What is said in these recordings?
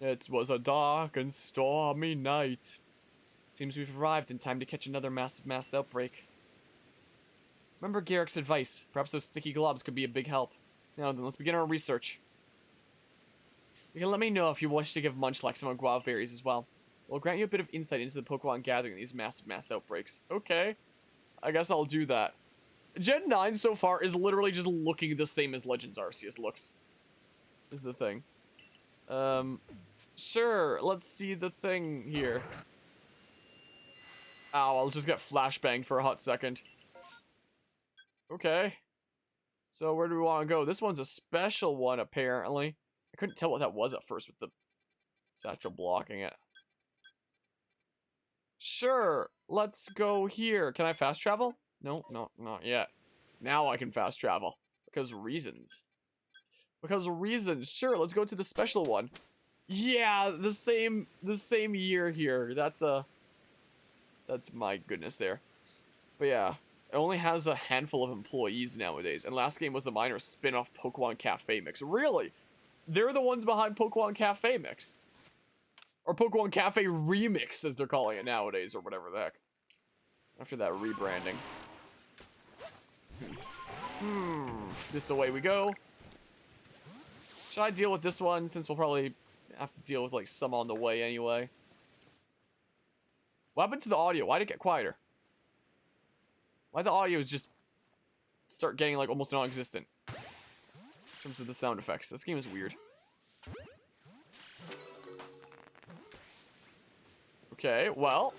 It was a dark and stormy night. Seems we've arrived in time to catch another massive mass outbreak. Remember Garrick's advice. Perhaps those sticky globs could be a big help. Now then, let's begin our research. You can let me know if you wish to give Munchlax some guava berries as well. We'll grant you a bit of insight into the Pokemon gathering in these massive mass outbreaks. Okay. I guess I'll do that. Gen 9 so far is literally just looking the same as Legends Arceus looks. Is the thing. Sure, let's see the thing here. Ow, I'll just get flashbanged for a hot second. Okay. So where do we want to go? This one's a special one, apparently. I couldn't tell what that was at first with the satchel blocking it. Sure, let's go here. Can I fast travel? No, not yet. Now I can fast travel. Because reasons. Sure, let's go to the special one. Yeah, the same year here. That's my goodness there. But yeah, it only has a handful of employees nowadays. And last game was the minor spin-off Pokemon Cafe Mix. Really? They're the ones behind Pokemon Cafe Mix. Or Pokemon Cafe Remix, as they're calling it nowadays, or whatever the heck. After that rebranding. This away we go. Should I deal with this one, since we'll probably have to deal with, like, some on the way anyway? What happened to the audio? Why'd it get quieter? Why'd the audio just start getting, like, almost non-existent? In terms of the sound effects. This game is weird. Okay, well.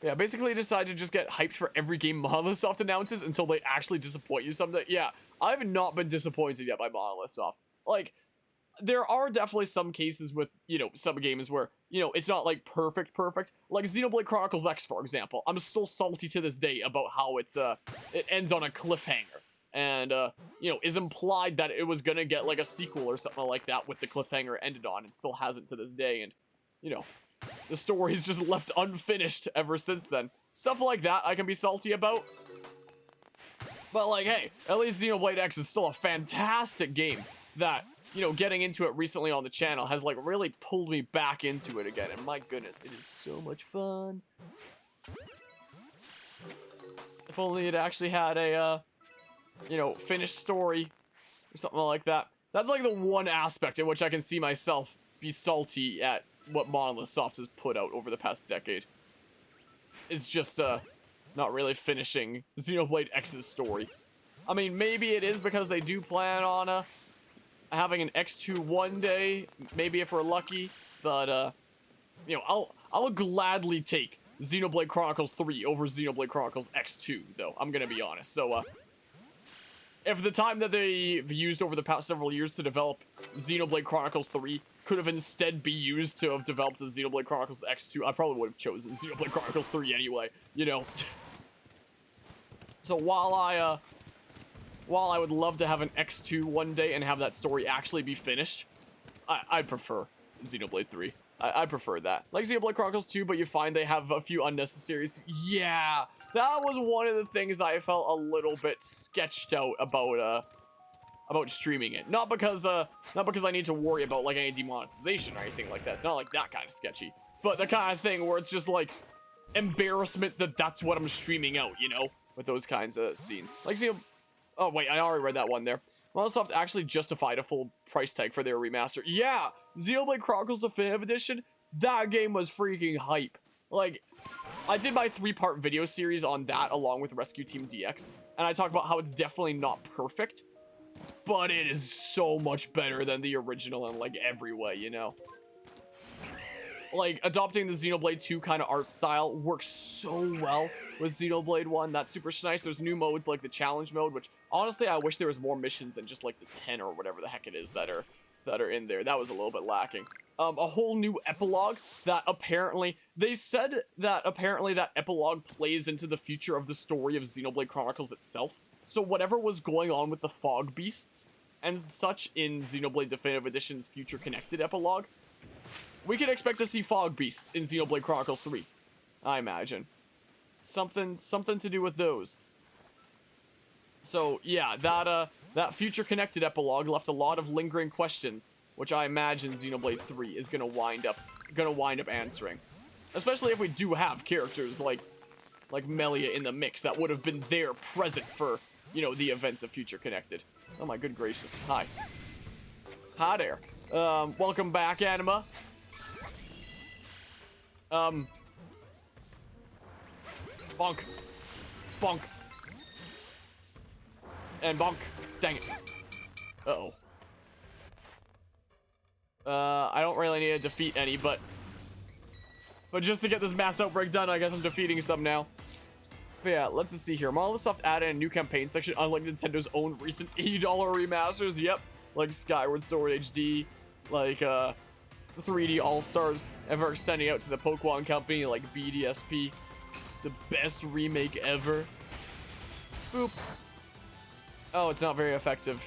Yeah, basically decided to just get hyped for every game Monolith Soft announces until they actually disappoint you someday. Yeah, I've not been disappointed yet by Monolith Soft. Like, there are definitely some cases with, you know, some games where, you know, it's not, like, perfect. Like Xenoblade Chronicles X, for example. I'm still salty to this day about how it ends on a cliffhanger. And, you know, is implied that it was gonna get, like, a sequel or something like that with the cliffhanger ended on, and still hasn't to this day, and, you know, the story's just left unfinished ever since then. Stuff like that I can be salty about. But, like, hey, at least Xenoblade X is still a fantastic game that, you know, getting into it recently on the channel has, like, really pulled me back into it again. And my goodness, it is so much fun. If only it actually had a, you know, finished story or something like that. That's, like, the one aspect in which I can see myself be salty at what Monolith Soft has put out over the past decade. It's just, not really finishing Xenoblade X's story. I mean, maybe it is because they do plan on, having an X2 one day, maybe if we're lucky, but, you know, I'll gladly take Xenoblade Chronicles 3 over Xenoblade Chronicles X2, though, I'm gonna be honest. So, if the time that they've used over the past several years to develop Xenoblade Chronicles 3 could have instead be used to have developed a Xenoblade Chronicles X2, I probably would have chosen Xenoblade Chronicles 3 anyway, you know. So while I would love to have an X2 one day and have that story actually be finished, I prefer Xenoblade 3. I prefer that. Like Xenoblade Chronicles 2, but you find they have a few unnecessaries. Yeah, that was one of the things that I felt a little bit sketched out about streaming it. Not because I need to worry about, like, any demonetization or anything like that. It's not like that kind of sketchy. But the kind of thing where it's just, like, embarrassment that that's what I'm streaming out, you know? With those kinds of scenes. Like, oh, wait, I already read that one there. Microsoft actually justified a full price tag for their remaster. Yeah! Xenoblade Chronicles Definitive Edition, that game was freaking hype. Like, I did my 3-part video series on that along with Rescue Team DX, and I talked about how it's definitely not perfect, but it is so much better than the original in, like, every way, you know? Like, adopting the Xenoblade 2 kind of art style works so well with Xenoblade 1. That's super nice. There's new modes like the challenge mode, which, honestly, I wish there was more missions than just, like, the 10 or whatever the heck it is that are in there. That was a little bit lacking. A whole new epilogue that apparently, they said that apparently that epilogue plays into the future of the story of Xenoblade Chronicles itself. So whatever was going on with the fog beasts and such in Xenoblade Definitive Edition's future connected epilogue, we can expect to see fog beasts in Xenoblade Chronicles 3, I imagine. Something to do with those. So yeah, That Future Connected epilogue left a lot of lingering questions, which I imagine Xenoblade 3 is gonna wind up answering. Especially if we do have characters like Melia in the mix that would have been there present for, you know, the events of Future Connected. Oh my good gracious. Hi. Hi there. Welcome back, Anima. Bonk. Bonk. And bonk. Dang it. Uh-oh. I don't really need to defeat any, but just to get this mass outbreak done, I guess I'm defeating some now. But yeah, let's just see here. Monolith added a new campaign section, unlike Nintendo's own recent $80 remasters. Yep, like Skyward Sword HD, like 3D All-Stars, ever extending out to the Pokémon company like BDSP. The best remake ever. Boop. Oh, it's not very effective.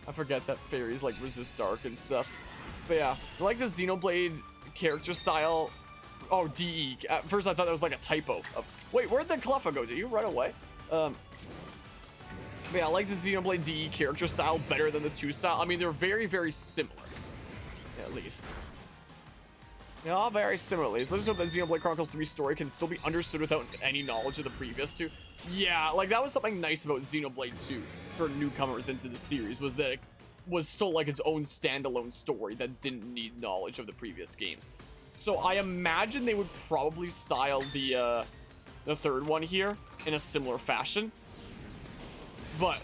I forget that fairies like resist dark and stuff. But yeah, I like the Xenoblade character style. Oh, DE. At first I thought that was like a typo. Wait, where'd the Cleffa go? Did you run away? But yeah, I like the Xenoblade DE character style better than the 2 style. I mean, they're very, very similar. At least. They are very similar. Let's just hope that Xenoblade Chronicles 3 story can still be understood without any knowledge of the previous 2. Yeah, like that was something nice about Xenoblade 2 for newcomers into the series, was that it was still like its own standalone story that didn't need knowledge of the previous games. So I imagine they would probably style the 3rd one here in a similar fashion. But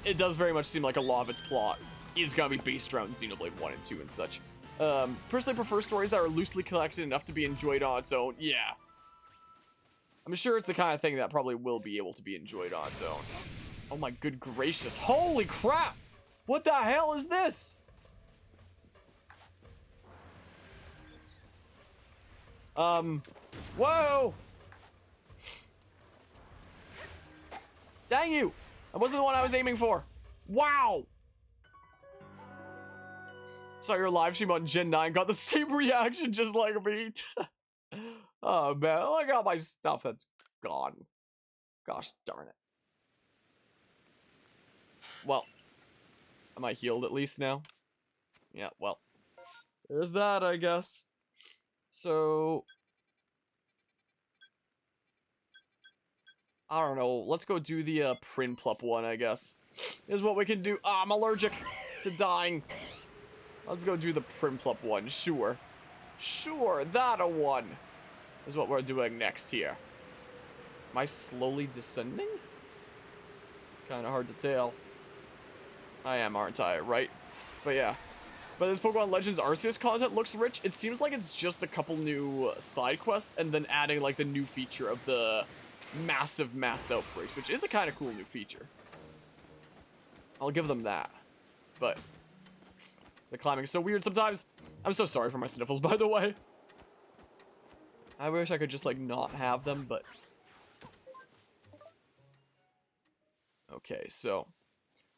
it does very much seem like a lot of its plot is gonna be based around Xenoblade 1 and 2 and such. Personally prefer stories that are loosely collected enough to be enjoyed on its own. Yeah. I'm sure it's the kind of thing that probably will be able to be enjoyed on its own. Oh my good gracious. Holy crap! What the hell is this? Whoa! Dang you! That wasn't the one I was aiming for. Wow! Saw your live stream on Gen 9, got the same reaction just like me. Oh man, look at all my stuff that's gone. Gosh darn it. Well, am I healed at least now? Yeah, well, there's that, I guess. So, I don't know. Let's go do the Prinplup one, I guess. Is what we can do. I'm allergic to dying. Let's go do the Prinplup one. Sure. Sure, that a one is what we're doing next here. Am I slowly descending? It's kind of hard to tell. I am, aren't I? Right? But yeah. But this Pokemon Legends Arceus content looks rich. It seems like it's just a couple new side quests and then adding like the new feature of the massive mass outbreaks, which is a kind of cool new feature. I'll give them that. But the climbing is so weird sometimes. I'm so sorry for my sniffles, by the way. I wish I could just like not have them, but okay, so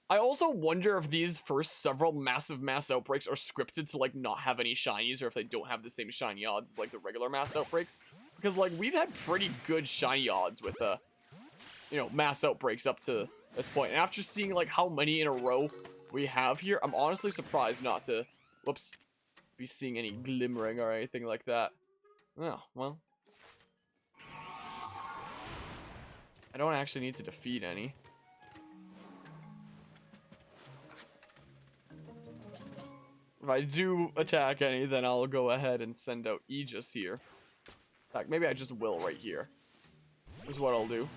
I also wonder if these first several massive mass outbreaks are scripted to like not have any shinies, or if they don't have the same shiny odds as like the regular mass outbreaks, because like we've had pretty good shiny odds with you know, mass outbreaks up to this point. And after seeing like how many in a row we have here, I'm honestly surprised not to, whoops, be seeing any glimmering or anything like that. Oh, well, I don't actually need to defeat any. If I do attack any, then I'll go ahead and send out Aegis here. In fact, maybe I just will right here. Is what I'll do.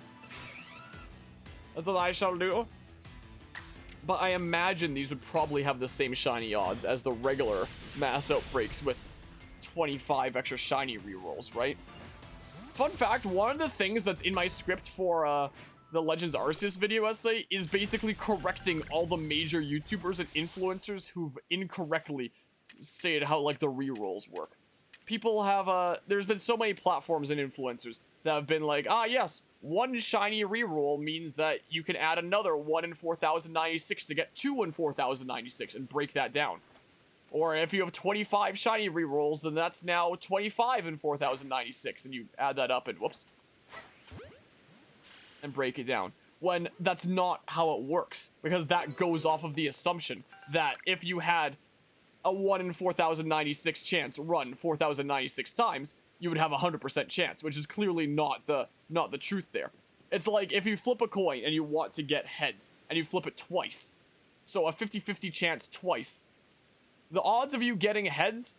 That's what I shall do. But I imagine these would probably have the same shiny odds as the regular mass outbreaks with 25 extra shiny rerolls, right? Fun fact, one of the things that's in my script for the Legends Arceus video essay is basically correcting all the major YouTubers and influencers who've incorrectly stated how like the rerolls work. People have there's been so many platforms and influencers that have been like, ah yes, one shiny reroll means that you can add another 1 in 4096 to get 2 in 4096 and break that down. Or if you have 25 shiny rerolls, then that's now 25 in 4096, and you add that up and whoops. And break it down. when that's not how it works, because that goes off of the assumption that if you had a 1 in 4,096 chance run 4,096 times, you would have a 100% chance, which is clearly not the truth there. It's like if you flip a coin and you want to get heads, and you flip it twice, so a 50-50 chance twice, the odds of you getting heads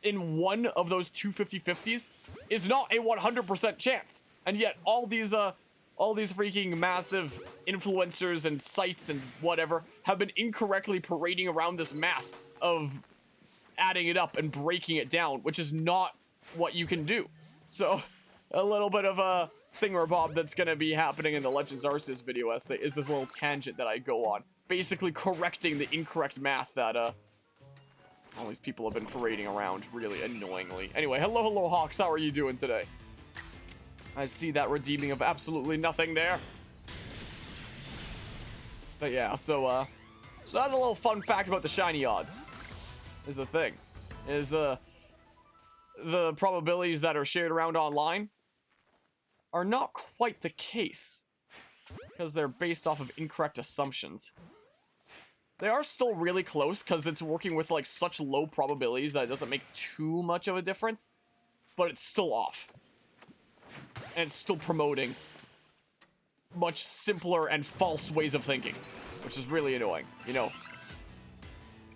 in one of those two 50-50s is not a 100% chance. And yet all these freaking massive influencers and sites and whatever have been incorrectly parading around this math of adding it up and breaking it down, which is not what you can do. So a little bit of a thingamabob that's gonna be happening in the Legends Arceus video essay is this little tangent that I go on, basically correcting the incorrect math that all these people have been parading around really annoyingly. Anyway, hello Hawks, how are you doing today? I see that redeeming of absolutely nothing there. But yeah, so that's a little fun fact about the shiny odds. Is the thing. Is the probabilities that are shared around online are not quite the case, because they're based off of incorrect assumptions. They are still really close, because it's working with like such low probabilities that it doesn't make too much of a difference, but it's still off. And it's still promoting much simpler and false ways of thinking, which is really annoying, you know.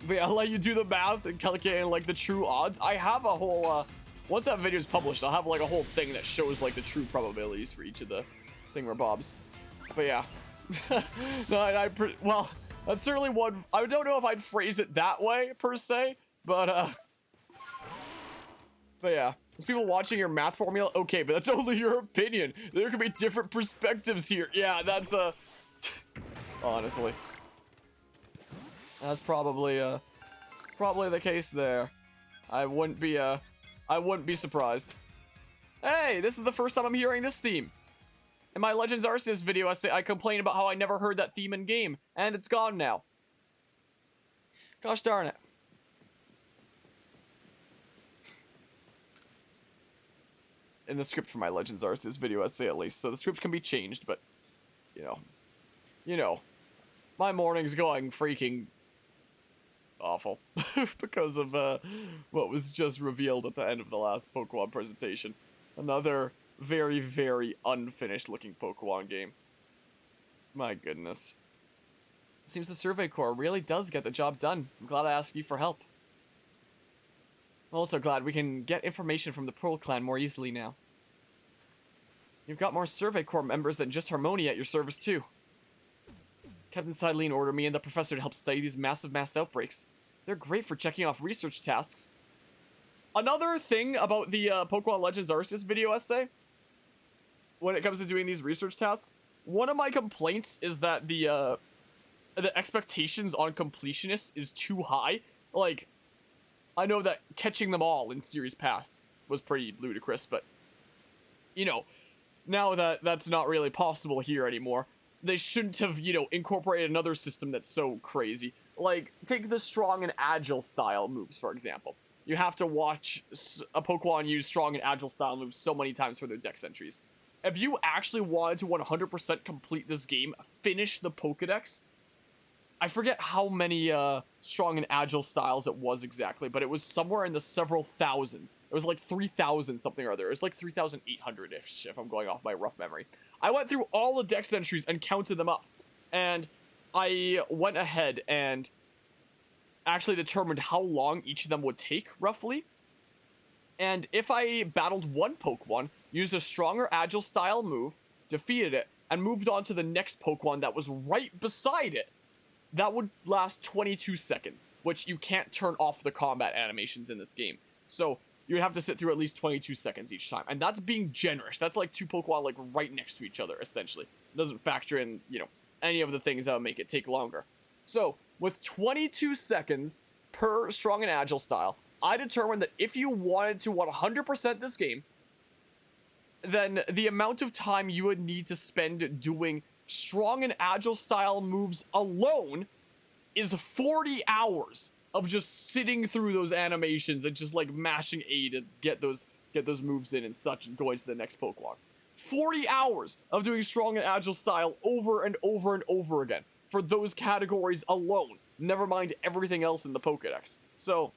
But yeah, I'll let you do the math and calculate like the true odds. I have a whole, once that video is published, I'll have like a whole thing that shows like the true probabilities for each of the thingamabobs. But yeah. No, well, that's certainly one. I don't know if I'd phrase it that way per se, but yeah. There's people watching your math formula. Okay, but that's only your opinion. There could be different perspectives here. Yeah, that's honestly, that's probably the case there. I wouldn't be surprised. Hey, this is the first time I'm hearing this theme. In my Legends Arceus video, I complained about how I never heard that theme in game, and it's gone now. Gosh darn it. In the script for my Legends Arceus video essay, at least, so the scripts can be changed, but you know, my morning's going freaking awful because of what was just revealed at the end of the last Pokemon presentation. Another very, very unfinished looking Pokemon game. My goodness. Seems the Survey Corps really does get the job done. I'm glad I asked you for help. I'm also glad we can get information from the Pearl Clan more easily now. You've got more Survey Corps members than just Harmonia at your service, too. Captain Sideline ordered me and the professor to help study these massive mass outbreaks. They're great for checking off research tasks. Another thing about the Pokemon Legends Arceus video essay, when it comes to doing these research tasks, one of my complaints is that the expectations on completionists is too high. Like, I know that catching them all in series past was pretty ludicrous, but, you know, now that that's not really possible here anymore, they shouldn't have, you know, incorporated another system that's so crazy. Like, take the strong and agile style moves, for example. You have to watch a Pokemon use strong and agile style moves so many times for their dex entries. If you actually wanted to 100% complete this game, finish the Pokedex, I forget how many strong and agile styles it was exactly, but it was somewhere in the several thousands. It was like 3,000 something or other. It was like 3,800-ish, if I'm going off my rough memory. I went through all the dex entries and counted them up. And I went ahead and actually determined how long each of them would take, roughly. And if I battled one Pokemon, used a stronger agile style move, defeated it, and moved on to the next Pokemon that was right beside it, that would last 22 seconds, which you can't turn off the combat animations in this game. So you'd have to sit through at least 22 seconds each time. And that's being generous. That's like two Pokemon like right next to each other, essentially. It doesn't factor in, you know, any of the things that would make it take longer. So with 22 seconds per strong and agile style, I determined that if you wanted to 100% this game, then the amount of time you would need to spend doing strong and agile style moves alone is 40 hours of just sitting through those animations and just like mashing A to get those moves in and such and going to the next Pokemon. 40 hours of doing strong and agile style over and over and over again for those categories alone. Never mind everything else in the Pokédex. So,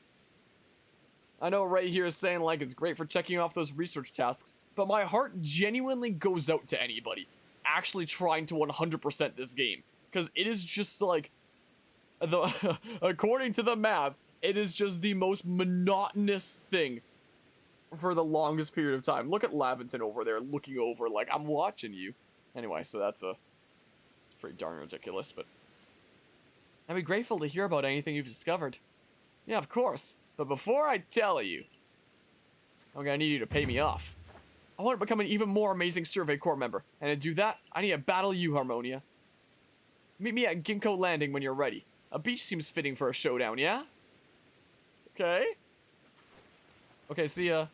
I know Ray here is saying like it's great for checking off those research tasks, but my heart genuinely goes out to anybody actually trying to 100% this game. Because it is just like, according to the map, it is just the most monotonous thing for the longest period of time. Look at Laventon over there looking over like, I'm watching you. Anyway, so it's pretty darn ridiculous, but I'd be grateful to hear about anything you've discovered. Yeah, of course. But before I tell you, I'm gonna need you to pay me off. I want to become an even more amazing Survey Corps member, and to do that, I need to battle you, Harmonia. Meet me at Ginkgo Landing when you're ready. A beach seems fitting for a showdown, yeah? Okay. Okay, see ya.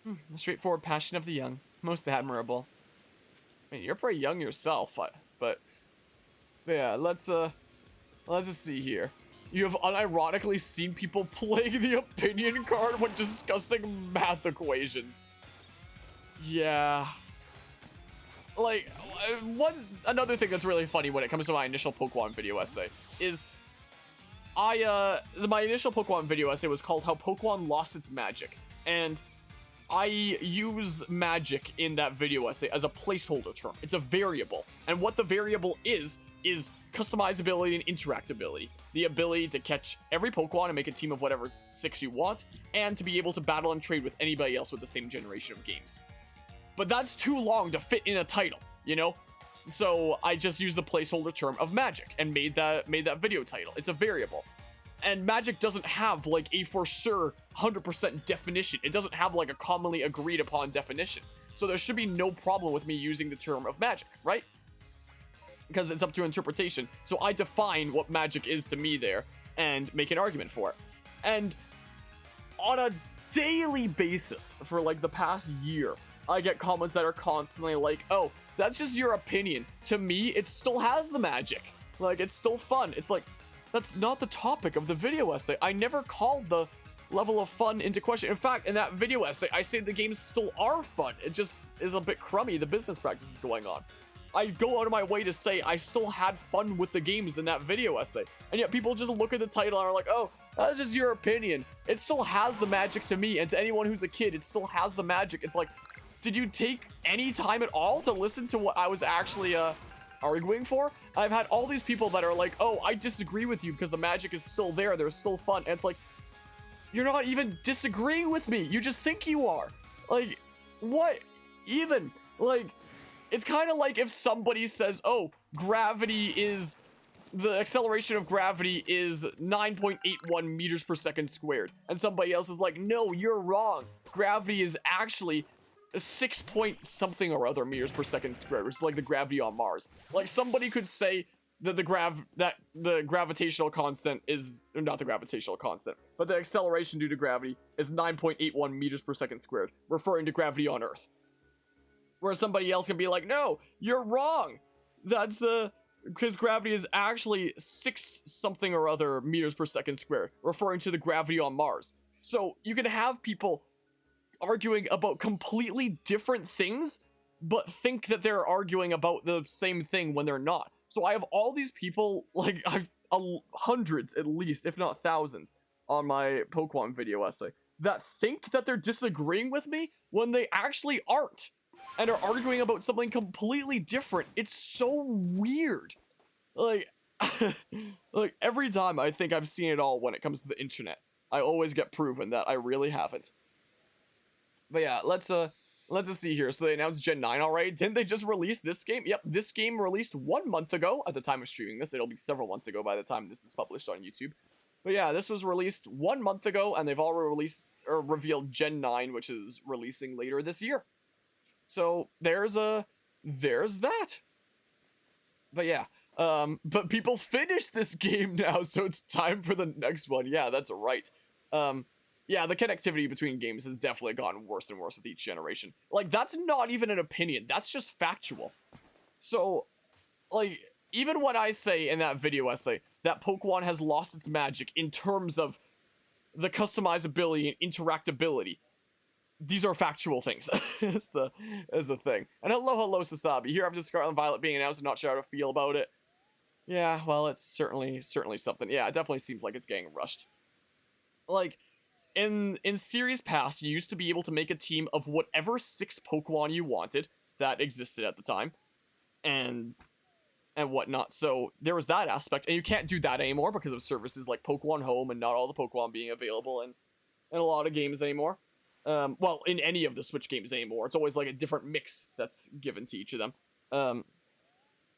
The straightforward passion of the young. Most admirable. I mean, you're pretty young yourself, but yeah, let's just see here. You have unironically seen people playing the opinion card when discussing math equations. Yeah. Like, another thing that's really funny when it comes to my initial Pokemon video essay is my initial Pokemon video essay was called How Pokemon Lost Its Magic, and I use magic in that video essay as a placeholder term. It's a variable, and what the variable is customizability and interactability. The ability to catch every Pokemon and make a team of whatever 6 you want, and to be able to battle and trade with anybody else with the same generation of games. But that's too long to fit in a title, you know? So I just used the placeholder term of magic and made that video title. It's a variable. And magic doesn't have like a for sure 100% definition. It doesn't have like a commonly agreed upon definition. So there should be no problem with me using the term of magic, right? Because it's up to interpretation. So I define what magic is to me there and make an argument for it. And on a daily basis for like the past year, I get comments that are constantly like, oh, that's just your opinion. To me, it still has the magic. Like, it's still fun. It's like, that's not the topic of the video essay. I never called the level of fun into question. In fact, in that video essay, I say the games still are fun. It just is a bit crummy, the business practices going on. I go out of my way to say I still had fun with the games in that video essay. And yet people just look at the title and are like, oh, that's just your opinion. It still has the magic to me, and to anyone who's a kid, it still has the magic. It's like, did you take any time at all to listen to what I was actually arguing for? I've had all these people that are like, oh, I disagree with you because the magic is still there. They're still fun. And it's like, you're not even disagreeing with me. You just think you are. Like, what even? Like, it's kind of like if somebody says, oh, the acceleration of gravity is 9.81 meters per second squared. And somebody else is like, no, you're wrong. Gravity is actually 6 point something or other meters per second squared, which is like the gravity on Mars. Like, somebody could say that the gravitational constant is not the gravitational constant, but the acceleration due to gravity is 9.81 meters per second squared, referring to gravity on Earth. Where somebody else can be like, no, you're wrong. That's because gravity is actually 6 something or other meters per second squared, referring to the gravity on Mars. So you can have people arguing about completely different things, but think that they're arguing about the same thing when they're not. So I have all these people, like, I've hundreds at least, if not thousands, on my Pokemon video essay, that think that they're disagreeing with me when they actually aren't, and are arguing about something completely different. It's so weird. Like, like, every time I think I've seen it all when it comes to the internet, I always get proven that I really haven't. But yeah, let's just see here. So they announced Gen 9 already. Didn't they just release this game? Yep, this game released 1 month ago at the time of streaming this. It'll be several months ago by the time this is published on YouTube. But yeah, this was released 1 month ago, and they've already released or revealed Gen 9, which is releasing later this year. So there's that. But yeah, but people finished this game now, so it's time for the next one. Yeah, that's right. Yeah, the connectivity between games has definitely gotten worse and worse with each generation. Like, that's not even an opinion. That's just factual. So, like, even when I say in that video essay that Pokemon has lost its magic in terms of the customizability and interactability, these are factual things. is the thing. And hello, Sasabi. Here after Scarlet and Violet being announced, and not sure how to feel about it. Yeah, well, it's certainly something. Yeah, it definitely seems like it's getting rushed. Like, in Series Pass, you used to be able to make a team of whatever 6 Pokemon you wanted that existed at the time, and whatnot. So there was that aspect, and you can't do that anymore because of services like Pokemon Home and not all the Pokemon being available in a lot of games anymore. Well, in any of the Switch games anymore. It's always like a different mix that's given to each of them.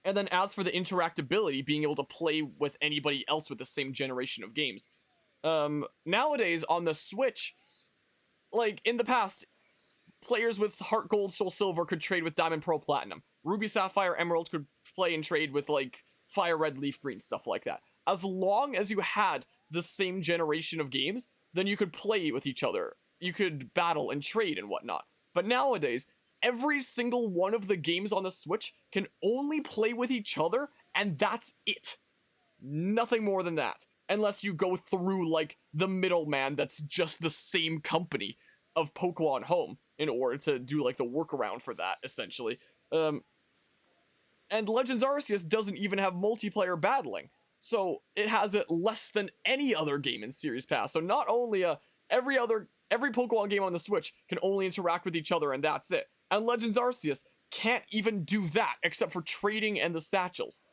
And then as for the interactability, being able to play with anybody else with the same generation of games. Nowadays on the Switch, like in the past, players with Heart Gold, Soul Silver could trade with Diamond, Pearl, Platinum. Ruby, Sapphire, Emerald could play and trade with like Fire Red, Leaf Green, stuff like that. As long as you had the same generation of games, then you could play with each other. You could battle and trade and whatnot. But nowadays, every single one of the games on the Switch can only play with each other, and that's it. Nothing more than that. Unless you go through, like, the middleman that's just the same company of Pokemon Home in order to do, like, the workaround for that, essentially. And Legends Arceus doesn't even have multiplayer battling. So it has it less than any other game in Series Pass. So not only every Pokemon game on the Switch can only interact with each other and that's it. And Legends Arceus can't even do that except for trading and the satchels.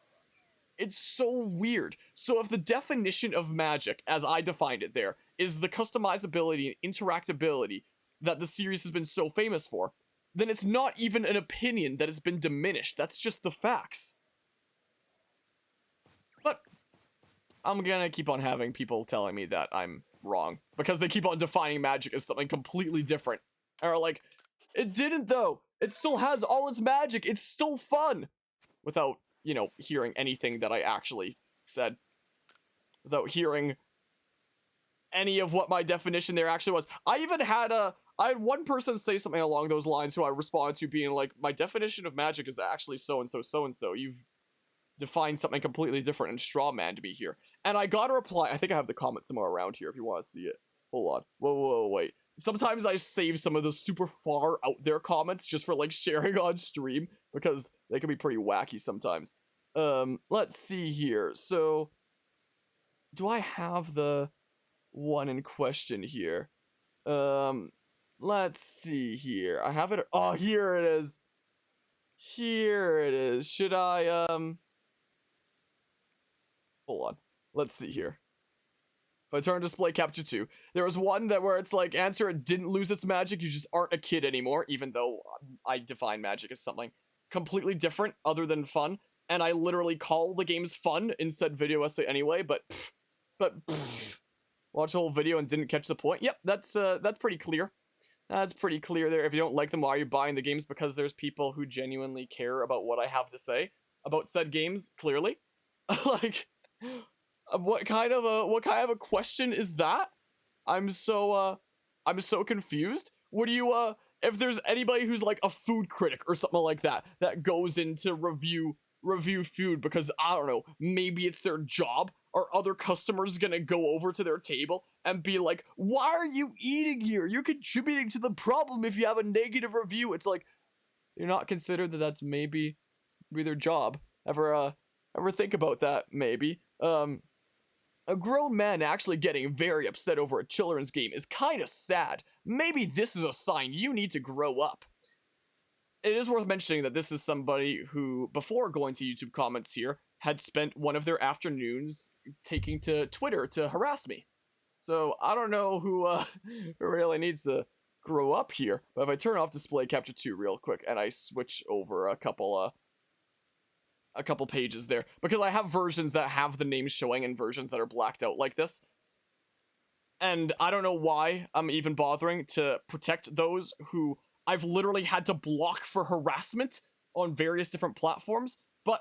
It's so weird. So if the definition of magic, as I defined it there, is the customizability and interactability that the series has been so famous for, then it's not even an opinion that has been diminished. That's just the facts. But I'm gonna keep on having people telling me that I'm wrong because they keep on defining magic as something completely different. Or like, it didn't though. It still has all its magic. It's still fun. Without, you know, hearing anything that I actually said. Without hearing any of what my definition there actually was. I had one person say something along those lines who I responded to being like, my definition of magic is actually so-and-so, so-and-so. You've defined something completely different and straw man to me here. And I got a reply. I think I have the comment somewhere around here if you want to see it. Hold on. Whoa, wait. Sometimes I save some of the super far out there comments just for like sharing on stream because they can be pretty wacky sometimes. Let's see here. So, do I have the one in question here? Let's see here. I have it. Oh, here it is. Here it is. Should I, hold on. Let's see here. If I turn display capture 2, there was one that where it's like, answer, it didn't lose its magic, you just aren't a kid anymore, even though I define magic as something completely different other than fun, and I literally call the games fun in said video essay anyway, but watch the whole video and didn't catch the point. Yep, that's pretty clear. That's pretty clear there. If you don't like them, why are you buying the games? Because there's people who genuinely care about what I have to say about said games, clearly. Like, what kind of a question is that? I'm so confused. Would you if there's anybody who's like a food critic or something like that goes in to review food because I don't know, maybe it's their job, are other customers gonna go over to their table and be like, why are you eating here? You're contributing to the problem if you have a negative review. It's like, you're not considered that that's maybe their job. Ever think about that? Maybe. A grown man actually getting very upset over a children's game is kinda sad. Maybe this is a sign you need to grow up. It is worth mentioning that this is somebody who, before going to YouTube comments here, had spent one of their afternoons taking to Twitter to harass me. So I don't know who really needs to grow up here. But if I turn off display capture 2 real quick and I switch over a couple pages there, because I have versions that have the names showing and versions that are blacked out like this. And I don't know why I'm even bothering to protect those who I've literally had to block for harassment on various different platforms, but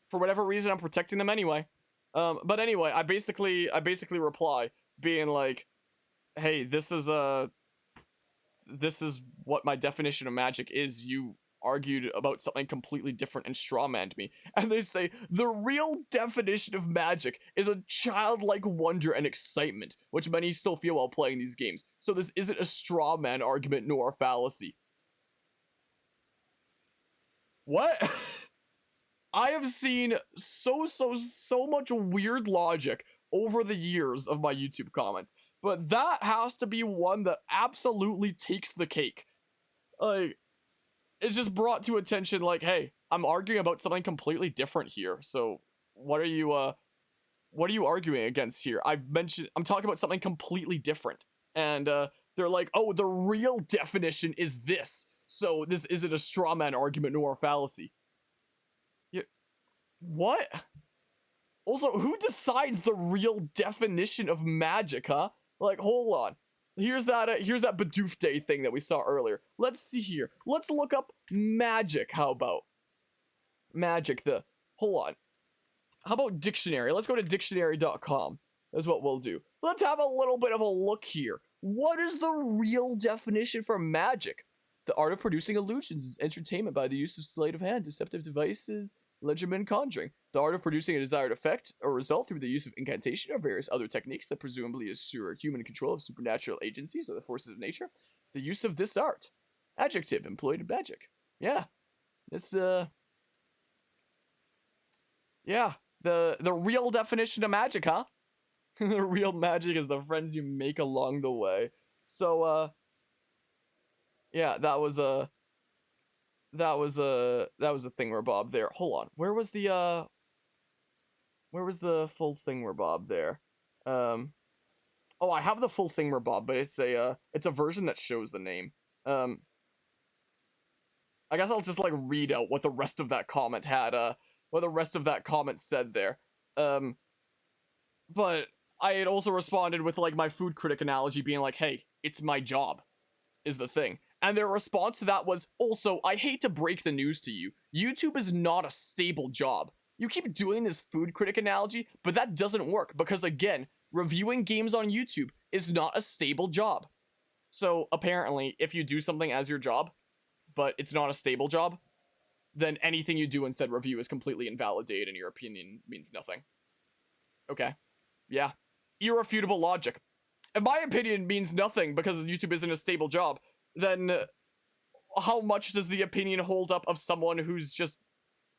for whatever reason I'm protecting them anyway. But anyway, I basically reply being like, hey, this is what my definition of magic is. You argued about something completely different and strawmanned me. And they say, the real definition of magic is a childlike wonder and excitement, which many still feel while playing these games. So this isn't a strawman argument nor a fallacy. What? I have seen so much weird logic over the years of my YouTube comments, but that has to be one that absolutely takes the cake. Like, it's just brought to attention like, hey, I'm arguing about something completely different here. So what are you arguing against here? I'm talking about something completely different. And they're like, oh, the real definition is this. So this isn't a straw man argument nor a fallacy. What? Also, who decides the real definition of magic, huh? Like, hold on. Here's that Bidoof Day thing that we saw earlier. Let's see here. Let's look up magic. How about magic? Hold on. How about dictionary? Let's go to dictionary.com. That's what we'll do. Let's have a little bit of a look here. What is the real definition for magic? The art of producing illusions is entertainment by the use of sleight of hand, deceptive devices, legerdemain, and conjuring. The art of producing a desired effect or result through the use of incantation or various other techniques that presumably assure human control of supernatural agencies or the forces of nature. The use of this art. Adjective employed in magic. Yeah. It's yeah. The real definition of magic, huh? The real magic is the friends you make along the way. So yeah, that was a thingamabob there. Hold on. Where was the full thingamabob there? Oh, I have the full thingamabob, but it's a version that shows the name. I guess I'll just like read out what the rest of that comment had, what the rest of that comment said there. But I had also responded with like my food critic analogy being like, hey, it's my job, is the thing. And their response to that was, also, I hate to break the news to you. YouTube is not a stable job. You keep doing this food critic analogy, but that doesn't work because, again, reviewing games on YouTube is not a stable job. So, apparently, if you do something as your job, but it's not a stable job, then anything you do instead review is completely invalidated and your opinion means nothing. Okay. Yeah. Irrefutable logic. If my opinion means nothing because YouTube isn't a stable job, then how much does the opinion hold up of someone who's just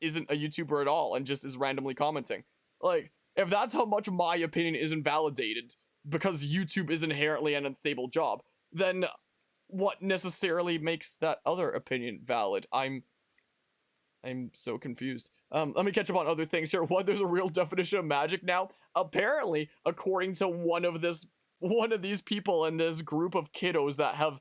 isn't a YouTuber at all and just is randomly commenting? Like, if that's how much my opinion is invalidated because YouTube is inherently an unstable job, then what necessarily makes that other opinion valid? I'm so confused. Let me catch up on other things here. One, there's a real definition of magic now. Apparently, according to one of these people in this group of kiddos that have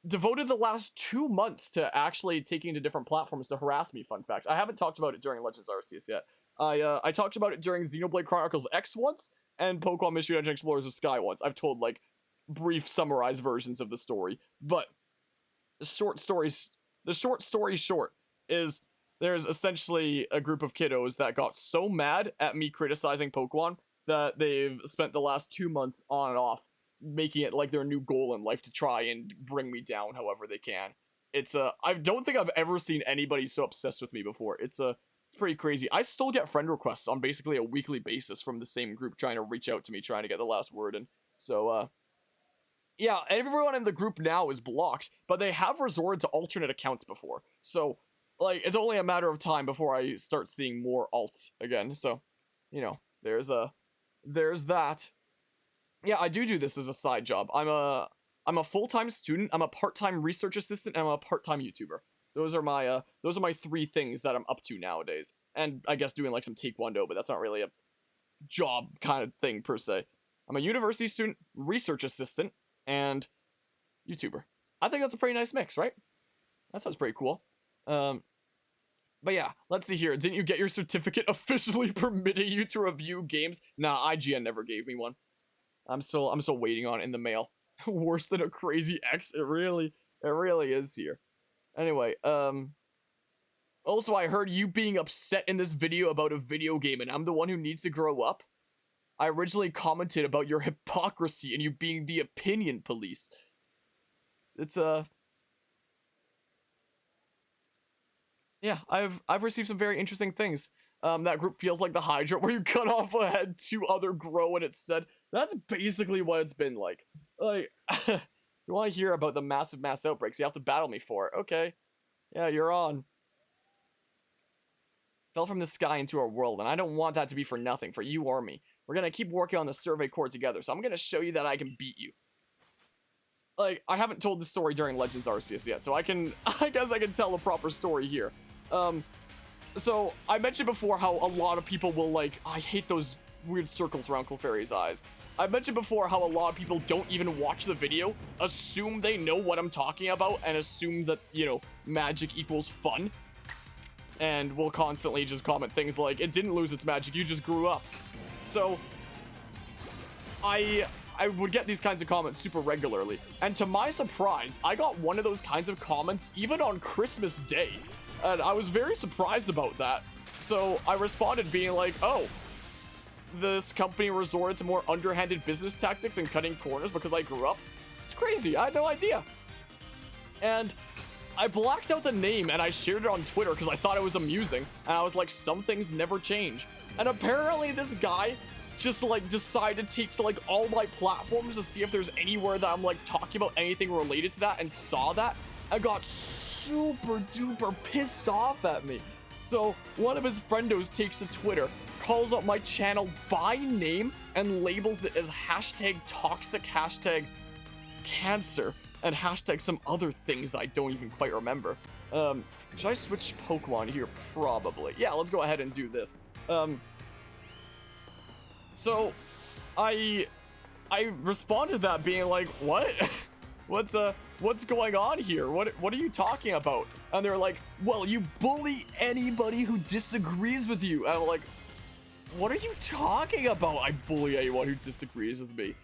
devoted the last 2 months to actually taking to different platforms to harass me, fun facts. I haven't talked about it during Legends Arceus yet. I talked about it during Xenoblade Chronicles X once, and Pokemon Mystery Dungeon Explorers of Sky once. I've told, like, brief summarized versions of the story. But the short story short is there's essentially a group of kiddos that got so mad at me criticizing Pokemon that they've spent the last 2 months on and off making it like their new goal in life to try and bring me down however they can. It's I don't think I've ever seen anybody so obsessed with me before. It's pretty crazy. I still get friend requests on basically a weekly basis from the same group trying to reach out to me, trying to get the last word in. So yeah, everyone in the group now is blocked, but they have resorted to alternate accounts before. So like it's only a matter of time before I start seeing more alts again. So, you know, there's that. Yeah, I do this as a side job. I'm a full-time student, I'm a part-time research assistant, and I'm a part-time YouTuber. Those are my 3 things that I'm up to nowadays. And I guess doing like some taekwondo, but that's not really a job kind of thing per se. I'm a university student, research assistant, and YouTuber. I think that's a pretty nice mix, right? That sounds pretty cool. But yeah, let's see here. Didn't you get your certificate officially permitting you to review games? Nah, IGN never gave me one. I'm still waiting on it in the mail. Worse than a crazy ex. It really is here. Anyway, also I heard you being upset in this video about a video game and I'm the one who needs to grow up. I originally commented about your hypocrisy and you being the opinion police. It's Yeah, I've received some very interesting things. That group feels like the Hydra, where you cut off a head, two other grow, and it's said that's basically what it's been like. Like, you want to hear about the massive mass outbreaks? You have to battle me for it. Okay, yeah, you're on. Fell from the sky into our world, and I don't want that to be for nothing, for you or me. We're gonna keep working on the survey core together, so I'm gonna show you that I can beat you. Like, I haven't told the story during Legends Arceus yet, so I guess I can tell a proper story here. So I mentioned before how a lot of people will I hate those weird circles around Clefairy's eyes. I mentioned before how a lot of people don't even watch the video, assume they know what I'm talking about, and assume that, magic equals fun. And will constantly just comment things like, it didn't lose its magic, you just grew up. So, I would get these kinds of comments super regularly. And to my surprise, I got one of those kinds of comments even on Christmas Day. And I was very surprised about that. So I responded being like, oh, this company resorted to more underhanded business tactics and cutting corners because I grew up? It's crazy. I had no idea. And I blacked out the name and I shared it on Twitter because I thought it was amusing. And I was like, some things never change. And apparently this guy just decided to take to all my platforms to see if there's anywhere that I'm talking about anything related to that, and saw that. I got super duper pissed off at me. So one of his friendos takes to Twitter, calls up my channel by name, and labels it as #toxic, #cancer, and some other things that I don't even quite remember. Should I switch Pokemon here? Probably. Yeah, let's go ahead and do this. So I responded to that being like, what? What's going on here? What are you talking about? And they're like, well, you bully anybody who disagrees with you. And I'm like, what are you talking about? I bully anyone who disagrees with me.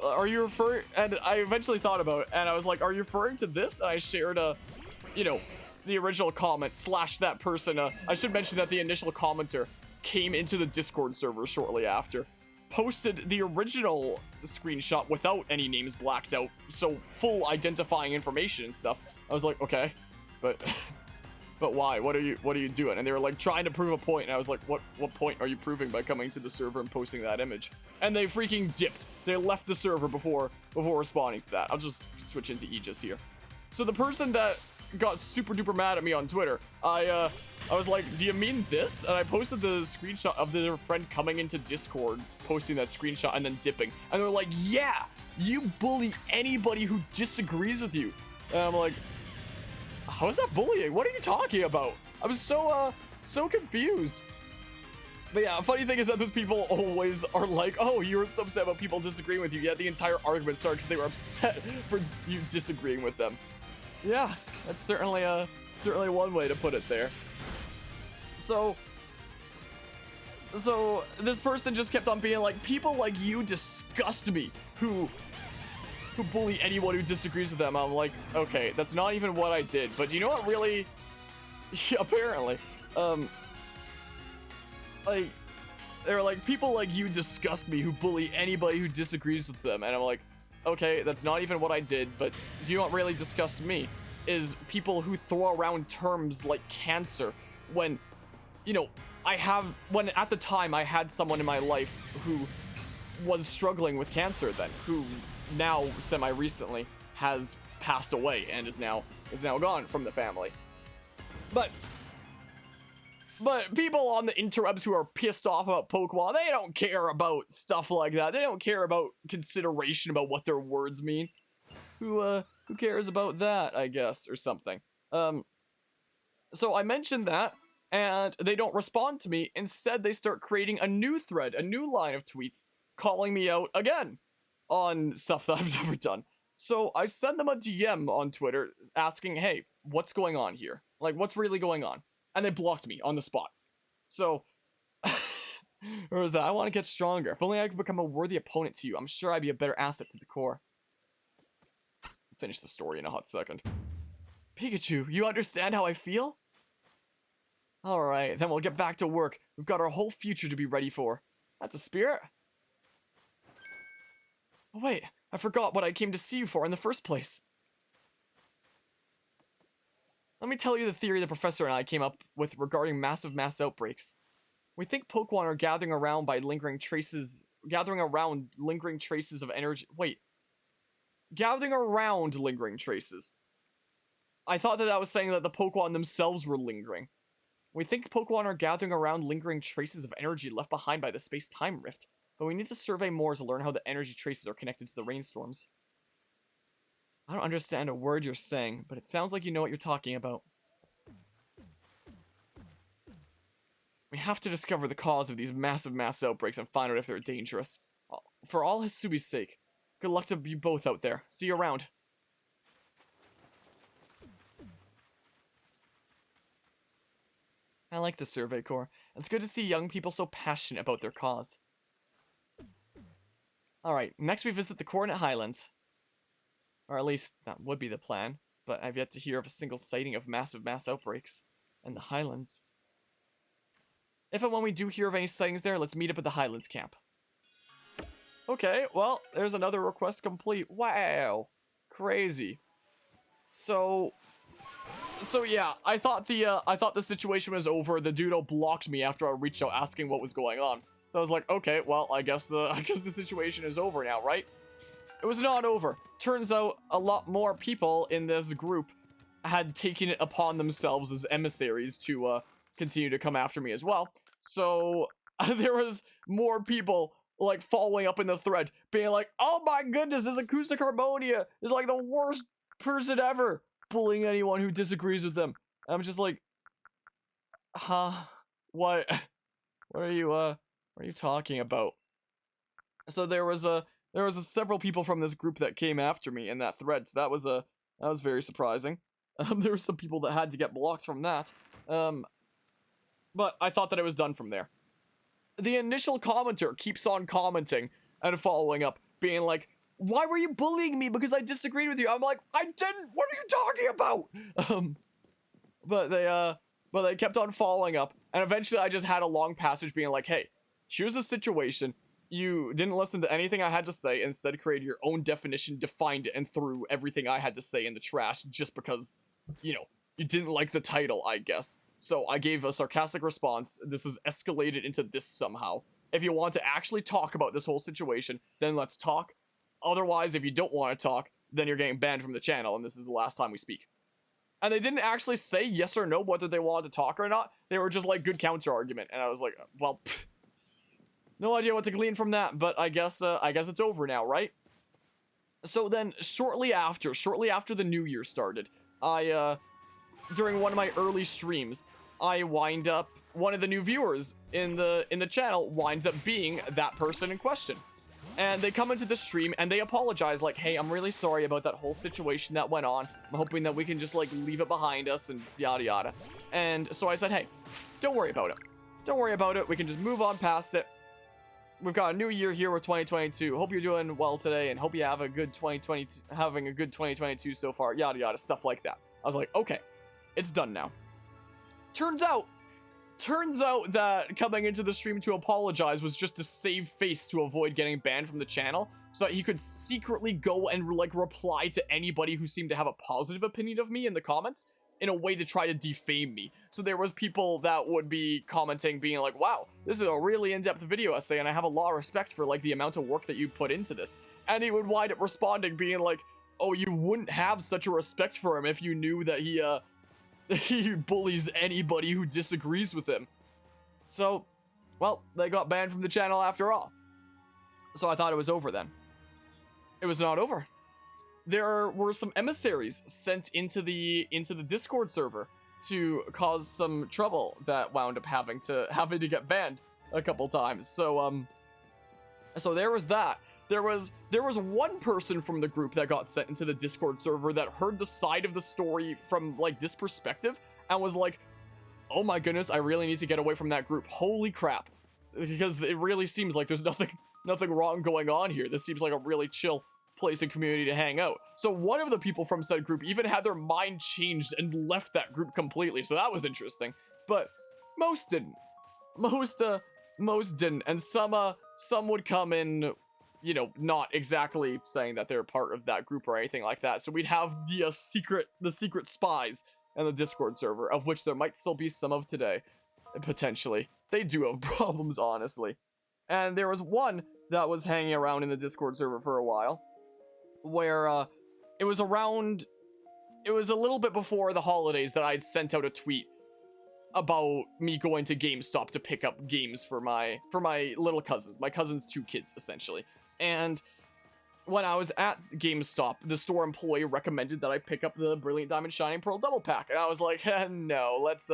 Are you referring? And I eventually thought about it, and I was like, are you referring to this? And I shared the original comment / that person. I should mention that the initial commenter came into the Discord server shortly after, posted the original screenshot without any names blacked out, so full identifying information and stuff. I was like, okay, but why? What are you doing? And they were like trying to prove a point, and I was like, what point are you proving by coming to the server and posting that image? And they freaking dipped. They left the server before responding to that. I'll just switch into Aegis here. So the person that got super duper mad at me on Twitter, I was like, do you mean this? And I posted the screenshot of their friend coming into Discord, posting that screenshot and then dipping. And they're like, yeah, you bully anybody who disagrees with you. And I'm like, how is that bullying? What are you talking about? I was so confused. But yeah, funny thing is that those people always are like, oh, you were so upset about people disagreeing with you. Yeah, the entire argument started because they were upset for you disagreeing with them. Yeah, that's certainly one way to put it there. So this person just kept on being like, people like you disgust me, who bully anyone who disagrees with them. I'm like, okay, that's not even what I did. But you know what really, apparently, like, they were like, people like you disgust me, who bully anybody who disagrees with them. And I'm like, okay, that's not even what I did, but do you know what really disgusts me? Is people who throw around terms like cancer when, when at the time I had someone in my life who was struggling with cancer then, who now semi-recently has passed away and is now gone from the family. But people on the interwebs who are pissed off about Pokemon, they don't care about stuff like that. They don't care about consideration about what their words mean. Who cares about that, I guess, or something. So I mentioned that, and they don't respond to me. Instead, they start creating a new thread, a new line of tweets, calling me out again on stuff that I've never done. So I send them a DM on Twitter asking, hey, what's going on here? Like, what's really going on? And they blocked me on the spot. So, or was that? I want to get stronger. If only I could become a worthy opponent to you, I'm sure I'd be a better asset to the core. Finish the story in a hot second. Pikachu, you understand how I feel? Alright, then we'll get back to work. We've got our whole future to be ready for. That's a spirit. Oh wait, I forgot what I came to see you for in the first place. Let me tell you the theory the professor and I came up with regarding massive mass outbreaks. We think Pokemon are gathering around lingering traces of energy. Wait. Gathering around lingering traces. I thought that was saying that the Pokemon themselves were lingering. We think Pokemon are gathering around lingering traces of energy left behind by the space-time rift, but we need to survey more to learn how the energy traces are connected to the rainstorms. I don't understand a word you're saying, but it sounds like you know what you're talking about. We have to discover the cause of these massive mass outbreaks and find out if they're dangerous. For all Hisubi's sake. Good luck to you both out there. See you around. I like the Survey Corps. It's good to see young people so passionate about their cause. Alright, next we visit the Coordinate Highlands. Or at least, that would be the plan. But I've yet to hear of a single sighting of massive mass outbreaks in the Highlands. If and when we do hear of any sightings there, let's meet up at the Highlands camp. Okay, well, there's another request complete. Wow. Crazy. So yeah, I thought the situation was over. The dude blocked me after I reached out asking what was going on. So I was like, okay, well, I guess the situation is over now, right? It was not over. Turns out a lot more people in this group had taken it upon themselves as emissaries to continue to come after me as well. So there was more people like following up in the thread, being like, "Oh my goodness, this AcousticHarmonia is like the worst person ever, bullying anyone who disagrees with them." And I'm just like, huh? What? What are you talking about? So there was several people from this group that came after me in that thread. So that was very surprising. There were some people that had to get blocked from that. But I thought that it was done from there. The initial commenter keeps on commenting and following up, being like, "Why were you bullying me because I disagreed with you?" I'm like, "I didn't. What are you talking about?" But they kept on following up, and eventually I just had a long passage being like, "Hey, here's the situation. You didn't listen to anything I had to say, instead created your own definition, defined it, and threw everything I had to say in the trash just because, you know, you didn't like the title, I guess. So I gave a sarcastic response. This has escalated into this somehow. If you want to actually talk about this whole situation, then let's talk. Otherwise, if you don't want to talk, then you're getting banned from the channel, and this is the last time we speak." And they didn't actually say yes or no whether they wanted to talk or not. They were just like, good counter argument. And I was like, well, no idea what to glean from that, but I guess it's over now, right? So then, shortly after the new year started, during one of my early streams, I wind up, one of the new viewers in the channel winds up being that person in question. And they come into the stream and they apologize, like, "Hey, I'm really sorry about that whole situation that went on. I'm hoping that we can just like leave it behind us and yada yada." And so I said, "Hey, don't worry about it. Don't worry about it. We can just move on past it. We've got a new year here with 2022. Hope you're doing well today and hope you have a good 2022 so far, yada yada," stuff like that. I was like, okay, it's done now. Turns out that coming into the stream to apologize was just to save face to avoid getting banned from the channel, so that he could secretly go and like reply to anybody who seemed to have a positive opinion of me in the comments in a way to try to defame me. So there was people that would be commenting being like, "Wow, this is a really in-depth video essay and I have a lot of respect for like the amount of work that you put into this." And he would wind up responding being like, "Oh, you wouldn't have such a respect for him if you knew that he bullies anybody who disagrees with him." So, well, they got banned from the channel after all. So I thought it was over then. It was not over. There were some emissaries sent into the Discord server to cause some trouble that wound up having to get banned a couple times. So so there was that. There was one person from the group that got sent into the Discord server that heard the side of the story from like this perspective and was like, "Oh my goodness, I really need to get away from that group. Holy crap." Because it really seems like there's nothing wrong going on here. This seems like a really chill place and community to hang out. So one of the people from said group even had their mind changed and left that group completely. So that was interesting. But most didn't. Most didn't. And some would come in, you know, not exactly saying that they're part of that group or anything like that. So we'd have the secret spies in the Discord server, of which there might still be some of today, potentially. They do have problems, honestly. And there was one that was hanging around in the Discord server for a while, where it was a little bit before the holidays that I'd sent out a tweet about me going to GameStop to pick up games for my little cousins, my cousin's 2 kids, essentially. And when I was at GameStop, the store employee recommended that I pick up the Brilliant Diamond Shining Pearl double pack, and I was like, no, let's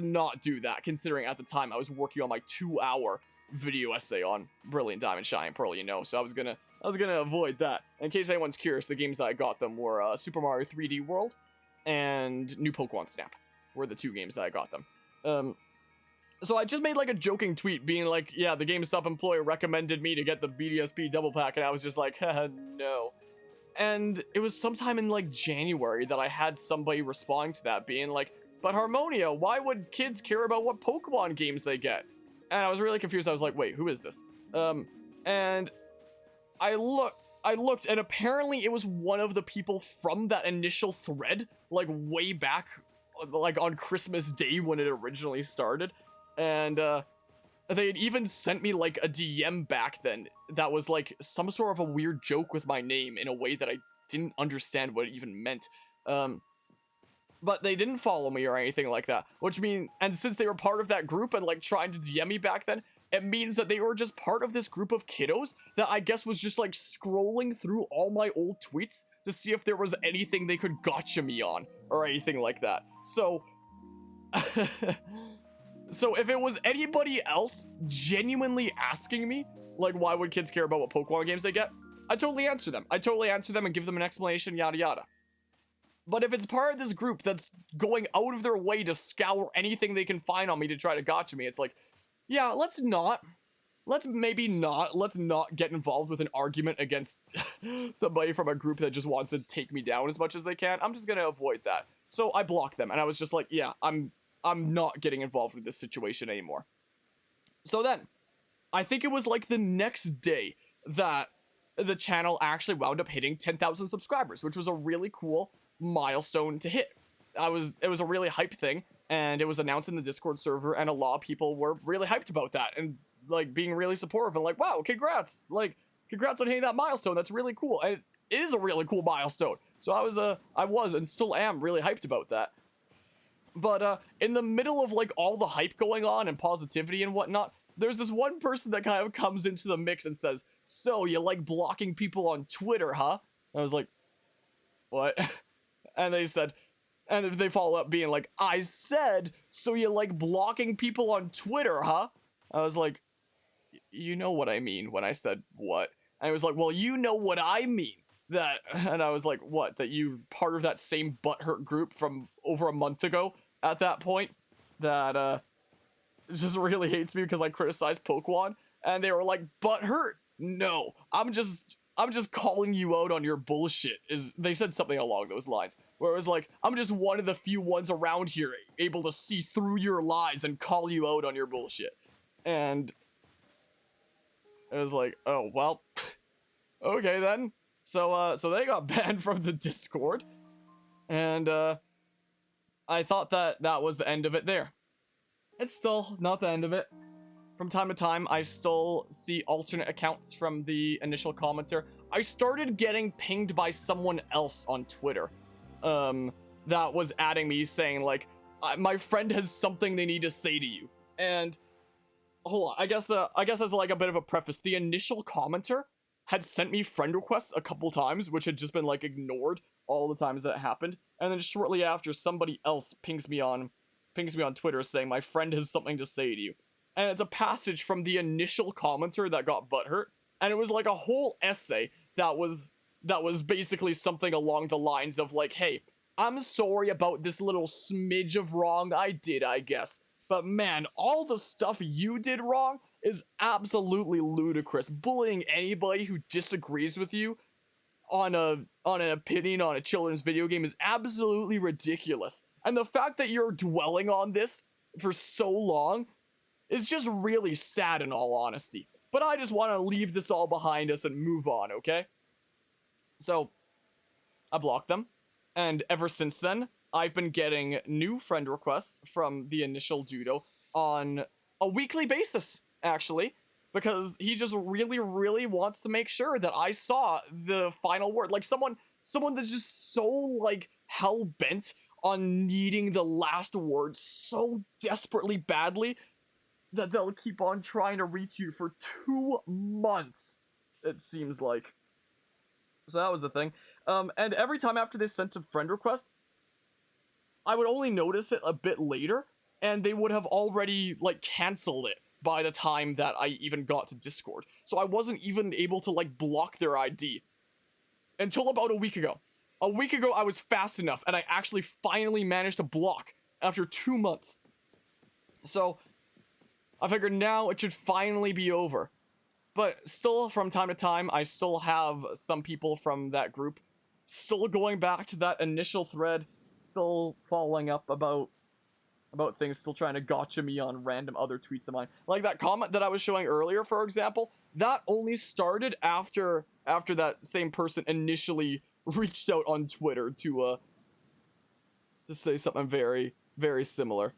not do that, considering at the time I was working on my 2-hour video essay on Brilliant Diamond Shining Pearl, you know, so I was gonna avoid that. In case anyone's curious, the games that I got them were Super Mario 3D World and New Pokemon Snap were the 2 games that I got them. So I just made like a joking tweet being like, yeah, the GameStop employee recommended me to get the BDSP double pack, and I was just like, no. And it was sometime in like January that I had somebody respond to that being like, but Harmonia, why would kids care about what Pokemon games they get? And I was really confused. I was like, wait, who is this? And I looked, and apparently it was one of the people from that initial thread, like way back, like on Christmas Day when it originally started. And they had even sent me like a DM back then that was like some sort of a weird joke with my name in a way that I didn't understand what it even meant. But they didn't follow me or anything like that, which means, and since they were part of that group and like trying to DM me back then, it means that they were just part of this group of kiddos that I guess was just like scrolling through all my old tweets to see if there was anything they could gotcha me on or anything like that. So, so if it was anybody else genuinely asking me, like, why would kids care about what Pokemon games they get? I totally answer them. I totally answer them and give them an explanation, yada yada. But if it's part of this group that's going out of their way to scour anything they can find on me to try to gotcha me, it's like, yeah, let's not get involved with an argument against somebody from a group that just wants to take me down as much as they can. I'm just gonna avoid that. So I blocked them, and I was just like, yeah, I'm not getting involved with this situation anymore. So then, I think it was like the next day that the channel actually wound up hitting 10,000 subscribers, which was a really cool milestone to hit. It was a really hyped thing, and it was announced in the Discord server, and a lot of people were really hyped about that, and like being really supportive and like, wow, congrats on hitting that milestone. That's really cool. And it is a really cool milestone. So I was and still am really hyped about that. But in the middle of like all the hype going on and positivity and whatnot, there's this one person that kind of comes into the mix and says, so you like blocking people on Twitter, huh? And I was like, what? And they said, and they follow up being like, I said, so you like blocking people on Twitter, huh? I was like, you know what I mean when I said what? And I was like, well, you know what I mean. That, and I was like, what? That you part of that same butthurt group from over a month ago at that point that just really hates me because I criticized Pokemon, and they were like, butthurt? No, I'm just calling you out on your bullshit. They said something along those lines, where it was like, I'm just one of the few ones around here able to see through your lies and call you out on your bullshit. And it was like, oh, well, okay then. So they got banned from the Discord, and I thought that was the end of it there. It's still not the end of it. From time to time, I still see alternate accounts from the initial commenter. I started getting pinged by someone else on Twitter, that was adding me saying like, my friend has something they need to say to you. And hold on, I guess as like a bit of a preface, the initial commenter had sent me friend requests a couple times, which had just been like ignored all the times that it happened. And then shortly after, somebody else pings me on Twitter saying my friend has something to say to you. And it's a passage from the initial commenter that got butthurt, and it was like a whole essay that was basically something along the lines of like, hey, I'm sorry about this little smidge of wrong I did, I guess. But man, all the stuff you did wrong is absolutely ludicrous. Bullying anybody who disagrees with you on an opinion on a children's video game is absolutely ridiculous. And the fact that you're dwelling on this for so long is just really sad, in all honesty. But I just want to leave this all behind us and move on, okay? So I blocked them, and ever since then, I've been getting new friend requests from the initial Dudo on a weekly basis, actually, because he just really, really wants to make sure that I saw the final word. Like someone that's just so like hell bent on needing the last word so desperately badly that they'll keep on trying to reach you for 2 months, it seems like. So that was the thing. And every time after they sent a friend request, I would only notice it a bit later, and they would have already, like, canceled it by the time that I even got to Discord. So I wasn't even able to, like, block their ID. Until about a week ago. A week ago, I was fast enough, and I actually finally managed to block after 2 months. So, I figured now it should finally be over. But still, from time to time, I still have some people from that group still going back to that initial thread, still following up about things, still trying to gotcha me on random other tweets of mine. Like that comment that I was showing earlier, for example, that only started after that same person initially reached out on Twitter to say something very, very similar.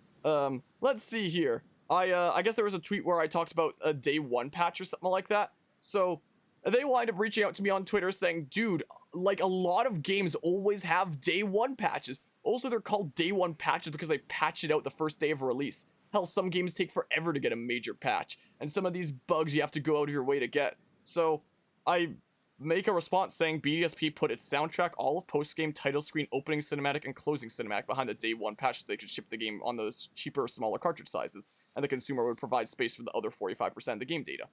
Let's see here. I guess there was a tweet where I talked about a day 1 patch or something like that. So they wind up reaching out to me on Twitter saying, dude, like a lot of games always have day 1 patches. Also, they're called day 1 patches because they patch it out the first day of release. Hell, some games take forever to get a major patch, and some of these bugs you have to go out of your way to get. So I make a response saying BDSP put its soundtrack, all of post-game, title screen, opening cinematic, and closing cinematic behind the day 1 patch so they could ship the game on those cheaper, smaller cartridge sizes, and the consumer would provide space for the other 45% of the game data.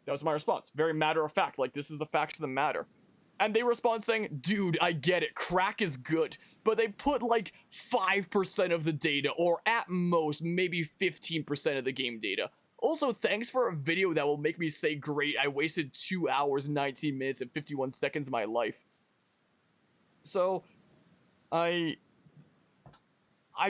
That was my response. Very matter of fact, like this is the facts of the matter. And they respond saying, dude, I get it, crack is good, but they put like 5% of the data, or at most, maybe 15% of the game data. Also, thanks for a video that will make me say, great, I wasted 2 hours, 19 minutes, and 51 seconds of my life. So, I'm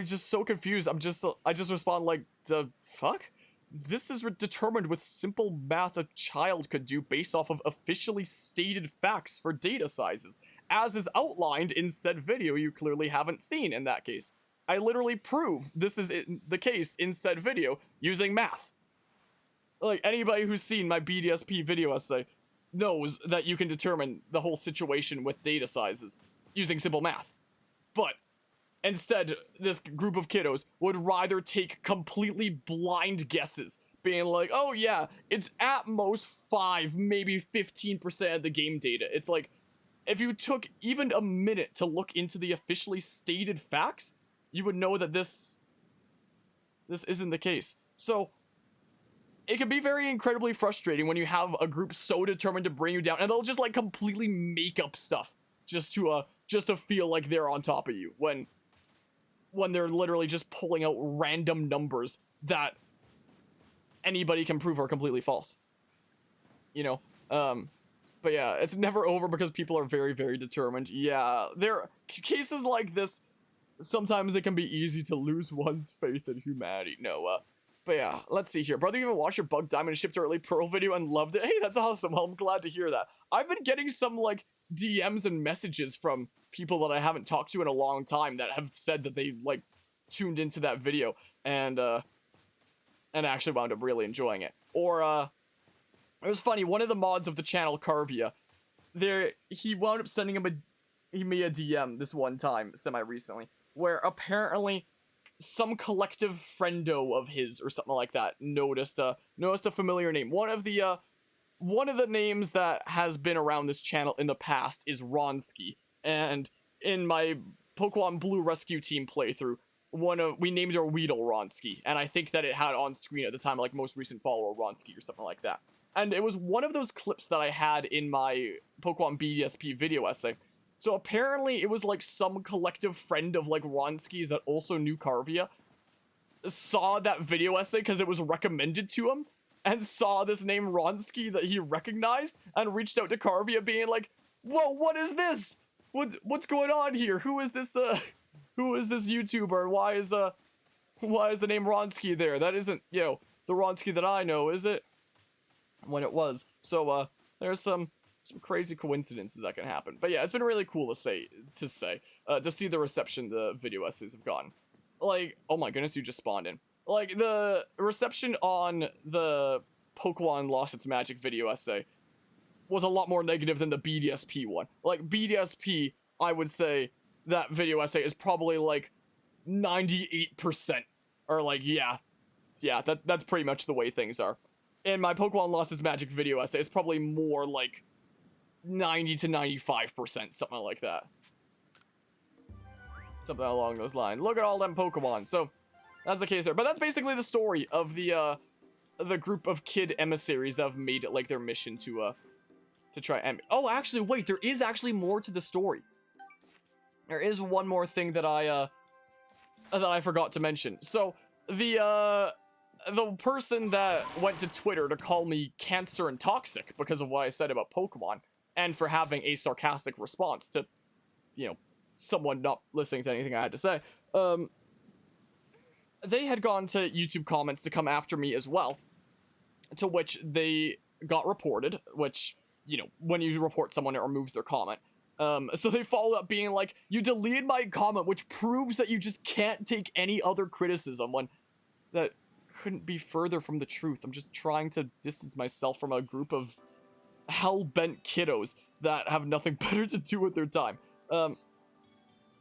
just so confused. I just respond like, the fuck? This is determined with simple math a child could do based off of officially stated facts for data sizes, as is outlined in said video you clearly haven't seen in that case. I literally prove this is the case in said video using math. Like, anybody who's seen my BDSP video essay knows that you can determine the whole situation with data sizes using simple math. But instead, this group of kiddos would rather take completely blind guesses, being like, oh yeah, it's at most 5, maybe 15% of the game data. It's like, if you took even a minute to look into the officially stated facts, you would know that this isn't the case. So, it can be very incredibly frustrating when you have a group so determined to bring you down, and they'll just like completely make up stuff just to feel like they're on top of you, when they're literally just pulling out random numbers that anybody can prove are completely false. You know? But yeah, it's never over because people are very, very determined. Yeah, there are cases like this, sometimes it can be easy to lose one's faith in humanity. No, but yeah, let's see here. Brother, you even watched your Bug Diamond Shipped Early Pearl video and loved it? Hey, that's awesome. Well, I'm glad to hear that. I've been getting some, like, DMs and messages from people that I haven't talked to in a long time that have said that they, like, tuned into that video and actually wound up really enjoying it. Or, it was funny, one of the mods of the channel, Carvia, he wound up sending me a DM this one time, semi-recently, where apparently some collective friendo of his or something like that noticed a familiar name. One of the names that has been around this channel in the past is Ronsky, and in my Pokemon Blue Rescue Team playthrough, we named our Weedle Ronsky, and I think that it had on screen at the time, like, most recent follower Ronsky or something like that. And it was one of those clips that I had in my Pokemon BDSP video essay. So apparently it was like some collective friend of like Ronsky's that also knew Carvia saw that video essay because it was recommended to him, and saw this name Ronsky that he recognized and reached out to Carvia being like, whoa, what is this? What's going on here? Who is this YouTuber? Why is the name Ronsky there? That isn't, the Ronsky that I know, is it? When it was. So, there's some some crazy coincidences that can happen. But yeah, it's been really cool to see the reception the video essays have gotten. Like, oh my goodness, you just spawned in. Like, the reception on the Pokemon Lost Its Magic video essay was a lot more negative than the BDSP one. Like, BDSP, I would say that video essay is probably like 98%. Or like, yeah, that's pretty much the way things are. In my Pokemon Lost Its Magic video essay, it's probably more like 90 to 95%, something like that. Something along those lines. Look at all them Pokemon. So, that's the case there. But that's basically the story of the group of kid emissaries that have made it like their mission to try and... Oh, actually, wait, there is actually more to the story. There is one more thing that I forgot to mention. So, the person that went to Twitter to call me cancer and toxic because of what I said about Pokemon, and for having a sarcastic response to, you know, someone not listening to anything I had to say, they had gone to YouTube comments to come after me as well, to which they got reported, which, you know, when you report someone, it removes their comment. So they followed up being like, you deleted my comment, which proves that you just can't take any other criticism, when that couldn't be further from the truth. I'm just trying to distance myself from a group of hell-bent kiddos that have nothing better to do with their time.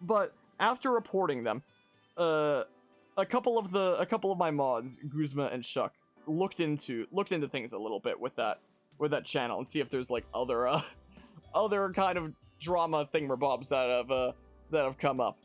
But after reporting them, a couple of my mods, Guzma and Shuck, looked into things a little bit with that channel and see if there's like other kind of drama thingamabobs that have come up.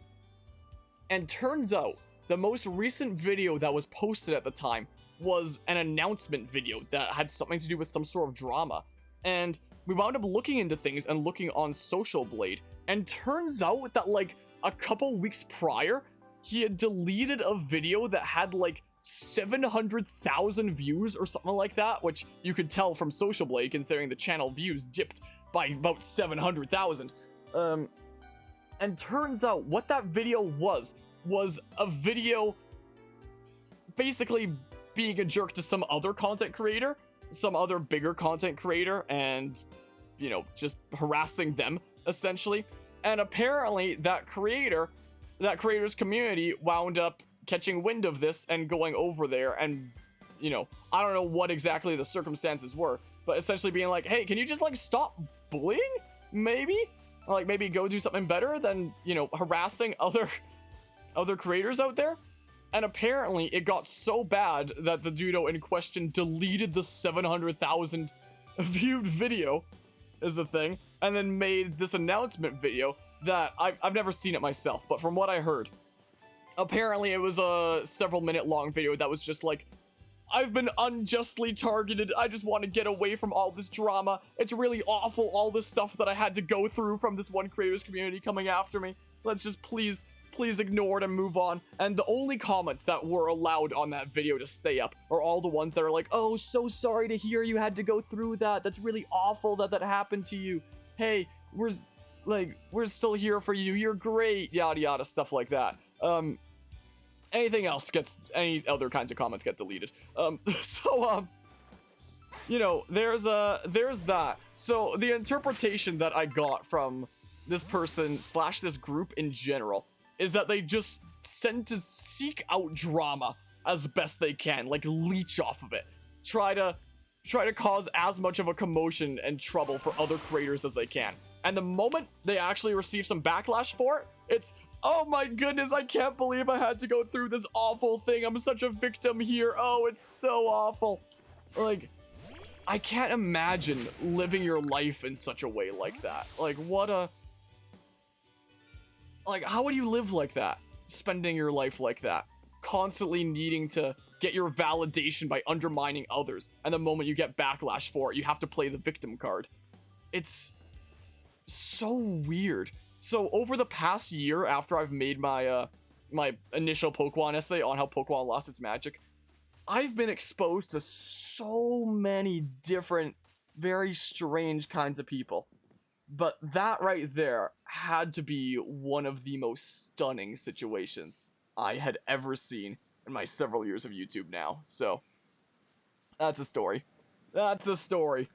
And turns out the most recent video that was posted at the time was an announcement video that had something to do with some sort of drama. And we wound up looking into things and looking on Social Blade, and turns out that like a couple weeks prior, he had deleted a video that had like 700,000 views or something like that, which you could tell from Social Blade considering the channel views dipped by about 700,000. And turns out what that video was a video basically being a jerk to some other content creator, some other bigger content creator, and, you know, just harassing them, essentially. And apparently that creator's community wound up catching wind of this and going over there and, you know, I don't know what exactly the circumstances were, but essentially being like, hey, can you just, like, stop bullying? Maybe? Or, like, maybe go do something better than, you know, harassing other creators out there? And apparently it got so bad that the dudo in question deleted the 700,000 viewed video, is the thing, and then made this announcement video that I've never seen it myself, but from what I heard, apparently it was a several minute long video that was just like, I've been unjustly targeted, I just want to get away from all this drama, it's really awful, all this stuff that I had to go through from this one creators community coming after me, let's just please ignore it and move on. And the only comments that were allowed on that video to stay up are all the ones that are like, oh, so sorry to hear you had to go through that, that's really awful that happened to you, hey, we're still here for you, you're great, yada yada, stuff like that. Anything else any other kinds of comments get deleted. You know, there's that. So the interpretation that I got from this person / this group in general is that they just tend to seek out drama as best they can, like leech off of it. Try to cause as much of a commotion and trouble for other creators as they can. And the moment they actually receive some backlash for it, it's, oh my goodness, I can't believe I had to go through this awful thing. I'm such a victim here. Oh, it's so awful. Like, I can't imagine living your life in such a way like that. Like, how would you live like that? Spending your life like that. Constantly needing to get your validation by undermining others. And the moment you get backlash for it, you have to play the victim card. It's so weird. So over the past year, after I've made my my initial Pokemon essay on how Pokemon lost its magic, I've been exposed to so many different, very strange kinds of people. But that right there had to be one of the most stunning situations I had ever seen in my several years of YouTube now. So, that's a story. That's a story,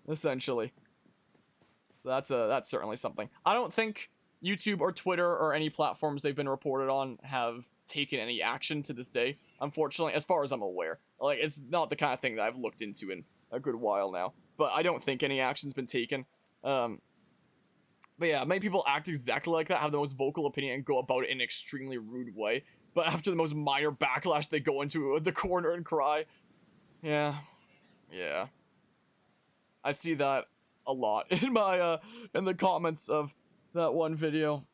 essentially. So that's certainly something. I don't think YouTube or Twitter or any platforms they've been reported on have taken any action to this day, unfortunately, as far as I'm aware. Like, it's not the kind of thing that I've looked into in a good while now, but I don't think any action's been taken. But yeah, many people act exactly like that, have the most vocal opinion, and go about it in an extremely rude way. But after the most minor backlash, they go into the corner and cry. Yeah. I see that a lot in my, in the comments of that one video,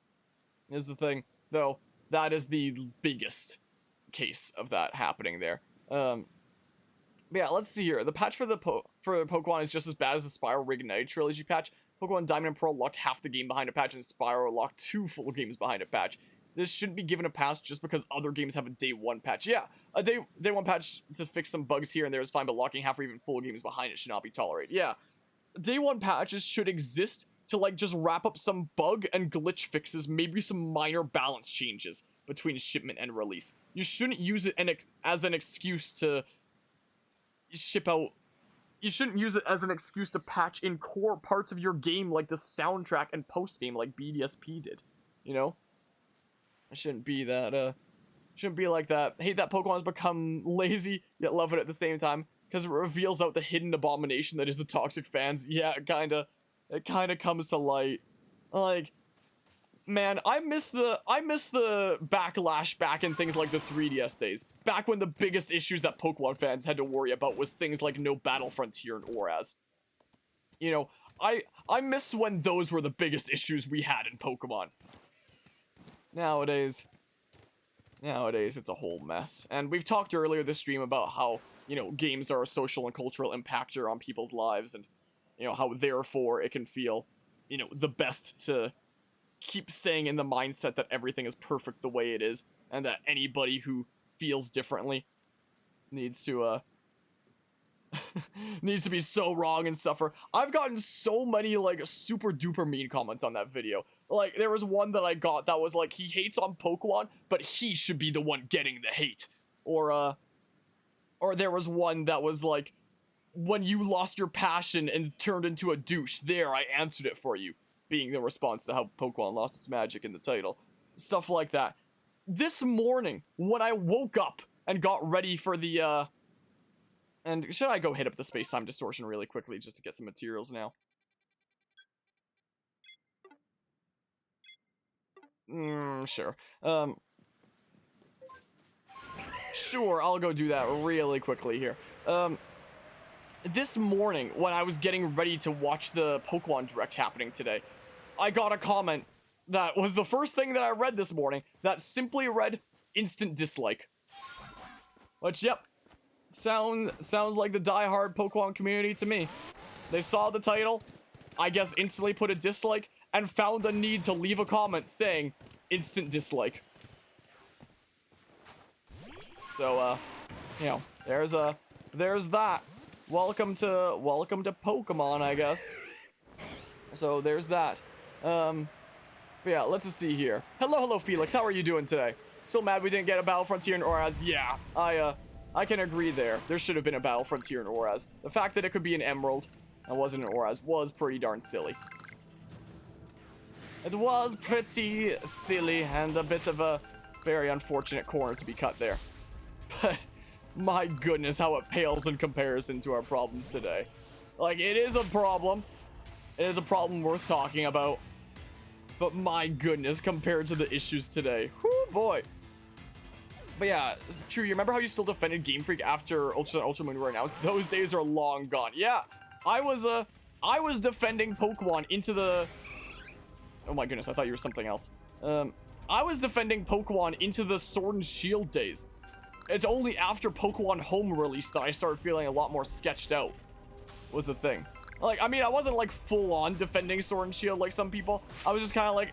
is the thing. Though, that is the biggest case of that happening there. But yeah, let's see here. The patch for Pokemon is just as bad as the Spiral Reignited Trilogy patch. Pokemon Diamond and Pearl locked half the game behind a patch, and Spiral locked 2 full games behind a patch. This shouldn't be given a pass just because other games have a day 1 patch. Yeah, a day 1 patch to fix some bugs here and there is fine, but locking half or even full games behind it should not be tolerated. Yeah, day 1 patches should exist to, like, just wrap up some bug and glitch fixes, maybe some minor balance changes between shipment and release. You shouldn't use it as an excuse to ship out. You shouldn't use it as an excuse to patch in core parts of your game like the soundtrack and post-game like BDSP did, you know? It shouldn't be that, shouldn't be like that. I hate that Pokemon's become lazy, yet love it at the same time, because it reveals out the hidden abomination that is the toxic fans. Yeah, it kinda comes to light. Like, man, I miss the backlash back in things like the 3DS days. Back when the biggest issues that Pokemon fans had to worry about was things like no Battle Frontier and ORAS. You know, I miss when those were the biggest issues we had in Pokemon. Nowadays, it's a whole mess. And we've talked earlier this stream about how, you know, games are a social and cultural impactor on people's lives, and, you know, how therefore it can feel, you know, the best to keep staying in the mindset that everything is perfect the way it is, and that anybody who feels differently needs to needs to be so wrong and suffer. I've gotten so many, like, super duper mean comments on that video. Like, there was one that I got that was like, he hates on Pokemon, but he should be the one getting the hate. Or there was one that was like, when you lost your passion and turned into a douche, there, I answered it for you. Being the response to how Pokemon lost its magic in the title. Stuff like that. This morning, when I woke up and got ready for the, and should I go hit up the space-time distortion really quickly just to get some materials now? Sure. Sure, I'll go do that really quickly here. This morning, when I was getting ready to watch the Pokemon Direct happening today, I got a comment that was the first thing that I read this morning that simply read, instant dislike. Which, yep, sounds like the diehard Pokemon community to me. They saw the title, I guess instantly put a dislike, and found the need to leave a comment saying, instant dislike. So, you know, there's that. Welcome to Pokemon, I guess. So there's that. But yeah, let's just see here. Hello, Felix. How are you doing today? Still mad we didn't get a Battle Frontier in ORAS? Yeah, I can agree there. There should have been a Battle Frontier in ORAS. The fact that it could be an Emerald and wasn't an ORAS was pretty darn silly. It was pretty silly and a bit of a very unfortunate corner to be cut there. But my goodness, how it pales in comparison to our problems today. Like, it is a problem. It is a problem worth talking about. But my goodness, compared to the issues today. Whoo, boy. But yeah, it's true. You remember how you still defended Game Freak after Ultra Moon were announced? Those days are long gone. Yeah, I was defending Pokemon into the... Oh my goodness, I thought you were something else. I was defending Pokemon into the Sword and Shield days. It's only after Pokemon Home release that I started feeling a lot more sketched out, was the thing. Like, I mean, I wasn't like full on defending Sword and Shield like some people. I was just kind of like,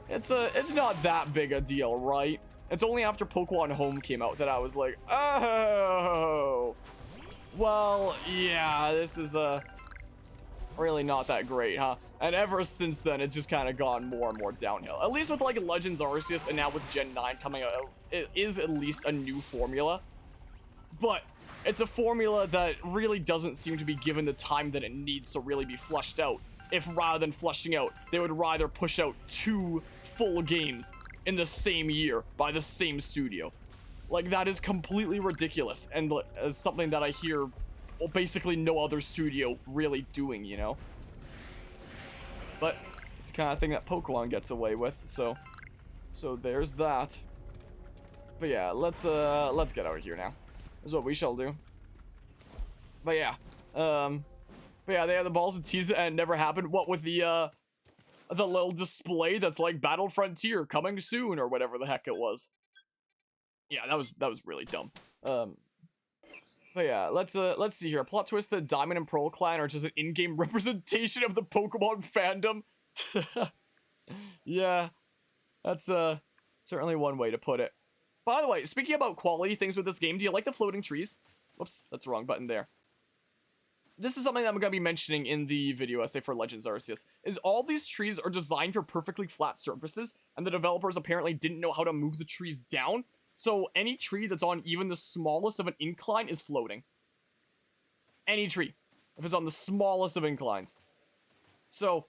it's not that big a deal, right? It's only after Pokemon Home came out that I was like, oh, well, yeah, this is really not that great, huh? And ever since then, it's just kind of gone more and more downhill. At least with like Legends Arceus and now with Gen 9 coming out, it is at least a new formula. But it's a formula that really doesn't seem to be given the time that it needs to really be fleshed out. if rather than flushing out, they would rather push out 2 full games in the same year by the same studio. Like, that is completely ridiculous, and as something that I hear, well, basically no other studio really doing, you know? But it's the kind of thing that Pokemon gets away with, so there's that. But yeah, let's get out of here now. Is what we shall do. But yeah, they have the balls to tease it and it never happened. What with the little display that's like Battle Frontier coming soon or whatever the heck it was. Yeah, that was really dumb. But yeah, let's see here. Plot twist: the Diamond and Pearl clan are just an in-game representation of the Pokemon fandom. Yeah, that's certainly one way to put it. By the way, speaking about quality things with this game, do you like the floating trees? Whoops, that's the wrong button there. This is something that I'm going to be mentioning in the video essay for Legends Arceus, is all these trees are designed for perfectly flat surfaces, and the developers apparently didn't know how to move the trees down, so any tree that's on even the smallest of an incline is floating. Any tree, if it's on the smallest of inclines. So,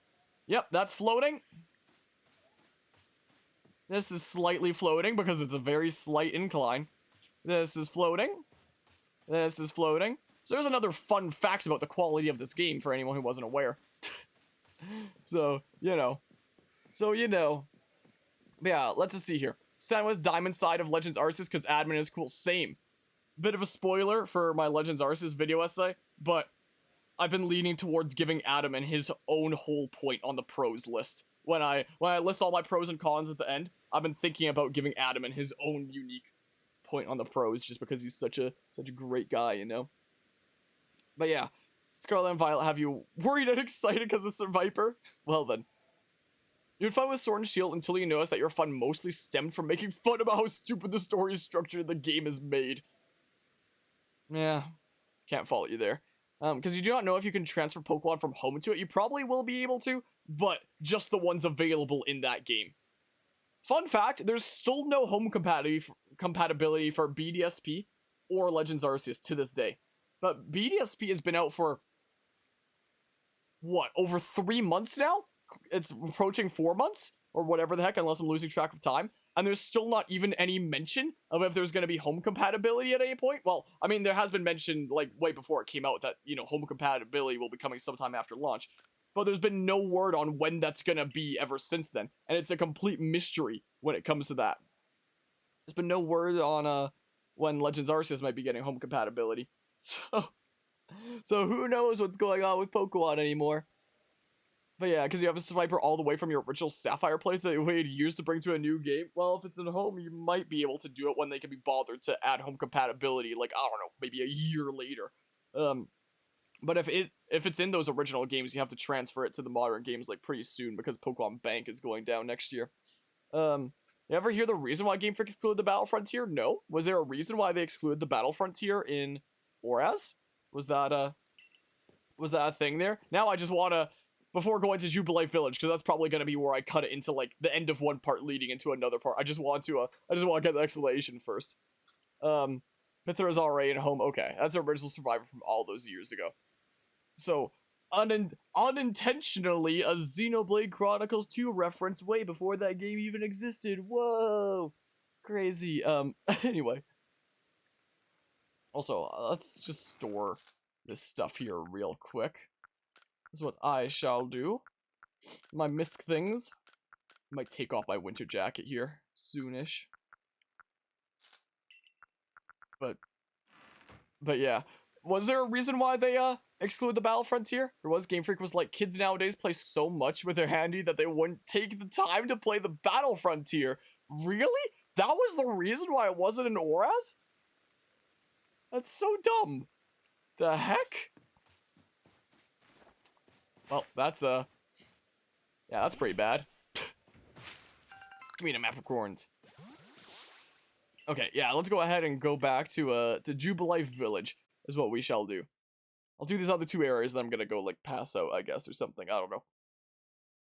yep, that's floating. This is slightly floating because it's a very slight incline. This is floating. This is floating. So there's another fun fact about the quality of this game for anyone who wasn't aware. So, you know. But yeah, let's just see here. Stand with Diamond side of Legends Arceus because admin is cool. Same. Bit of a spoiler for my Legends Arceus video essay, but I've been leaning towards giving Adam and his own whole point on the pros list. When I list all my pros and cons at the end, I've been thinking about giving Adam and his own unique point on the pros just because he's such a great guy, you know? But yeah, Scarlet and Violet have you worried and excited because it's a Viper? Well then. You had fun with Sword and Shield until you noticed that your fun mostly stemmed from making fun about how stupid the story structure in the game is made. Yeah, can't fault you there. Because you do not know if you can transfer Pokemon from home to it. You probably will be able to, but just the ones available in that game. Fun fact, there's still no home compatibility for BDSP or Legends Arceus to this day. But BDSP has been out for, what, over 3 months now? It's approaching 4 months? Or whatever the heck, unless I'm losing track of time. And there's still not even any mention of if there's going to be home compatibility at any point. Well, I mean, there has been mention, like, way before it came out that, you know, home compatibility will be coming sometime after launch. But there's been no word on when that's going to be ever since then. And it's a complete mystery when it comes to that. There's been no word on when Legends Arceus might be getting home compatibility. So who knows what's going on with Pokemon anymore. But yeah, because you have a Swiper all the way from your original Sapphire playthrough that you waited years to bring to a new game. Well, if it's at home, you might be able to do it when they can be bothered to add home compatibility, like, I don't know, maybe a year later. But if it's in those original games, you have to transfer it to the modern games, like, pretty soon, because Pokemon Bank is going down next year. You ever hear the reason why Game Freak excluded the Battle Frontier? No. Was there a reason why they excluded the Battle Frontier in Oraz? Was that a thing there? Now I just want to, before going to Jubilee Village, because that's probably going to be where I cut it into, like, the end of one part leading into another part. I just want to get the explanation first. Mithra's already at home. Okay, that's the original Survivor from all those years ago. So, unintentionally, a Xenoblade Chronicles 2 reference way before that game even existed. Whoa! Crazy. Anyway. Also, let's just store this stuff here real quick. This is what I shall do. My misc things. I might take off my winter jacket here soonish. But yeah. Was there a reason why they excluded the Battle Frontier? Or was Game Freak was like, kids nowadays play so much with their handy that they wouldn't take the time to play the Battle Frontier? Really? That was the reason why it wasn't in Oraz? That's so dumb. The heck? Well, that's yeah, that's pretty bad. Give me the map of Corns. Okay, yeah, let's go ahead and go back to Jubilee Village, is what we shall do. I'll do these other 2 areas, then I'm gonna go, like, pass out, I guess, or something. I don't know.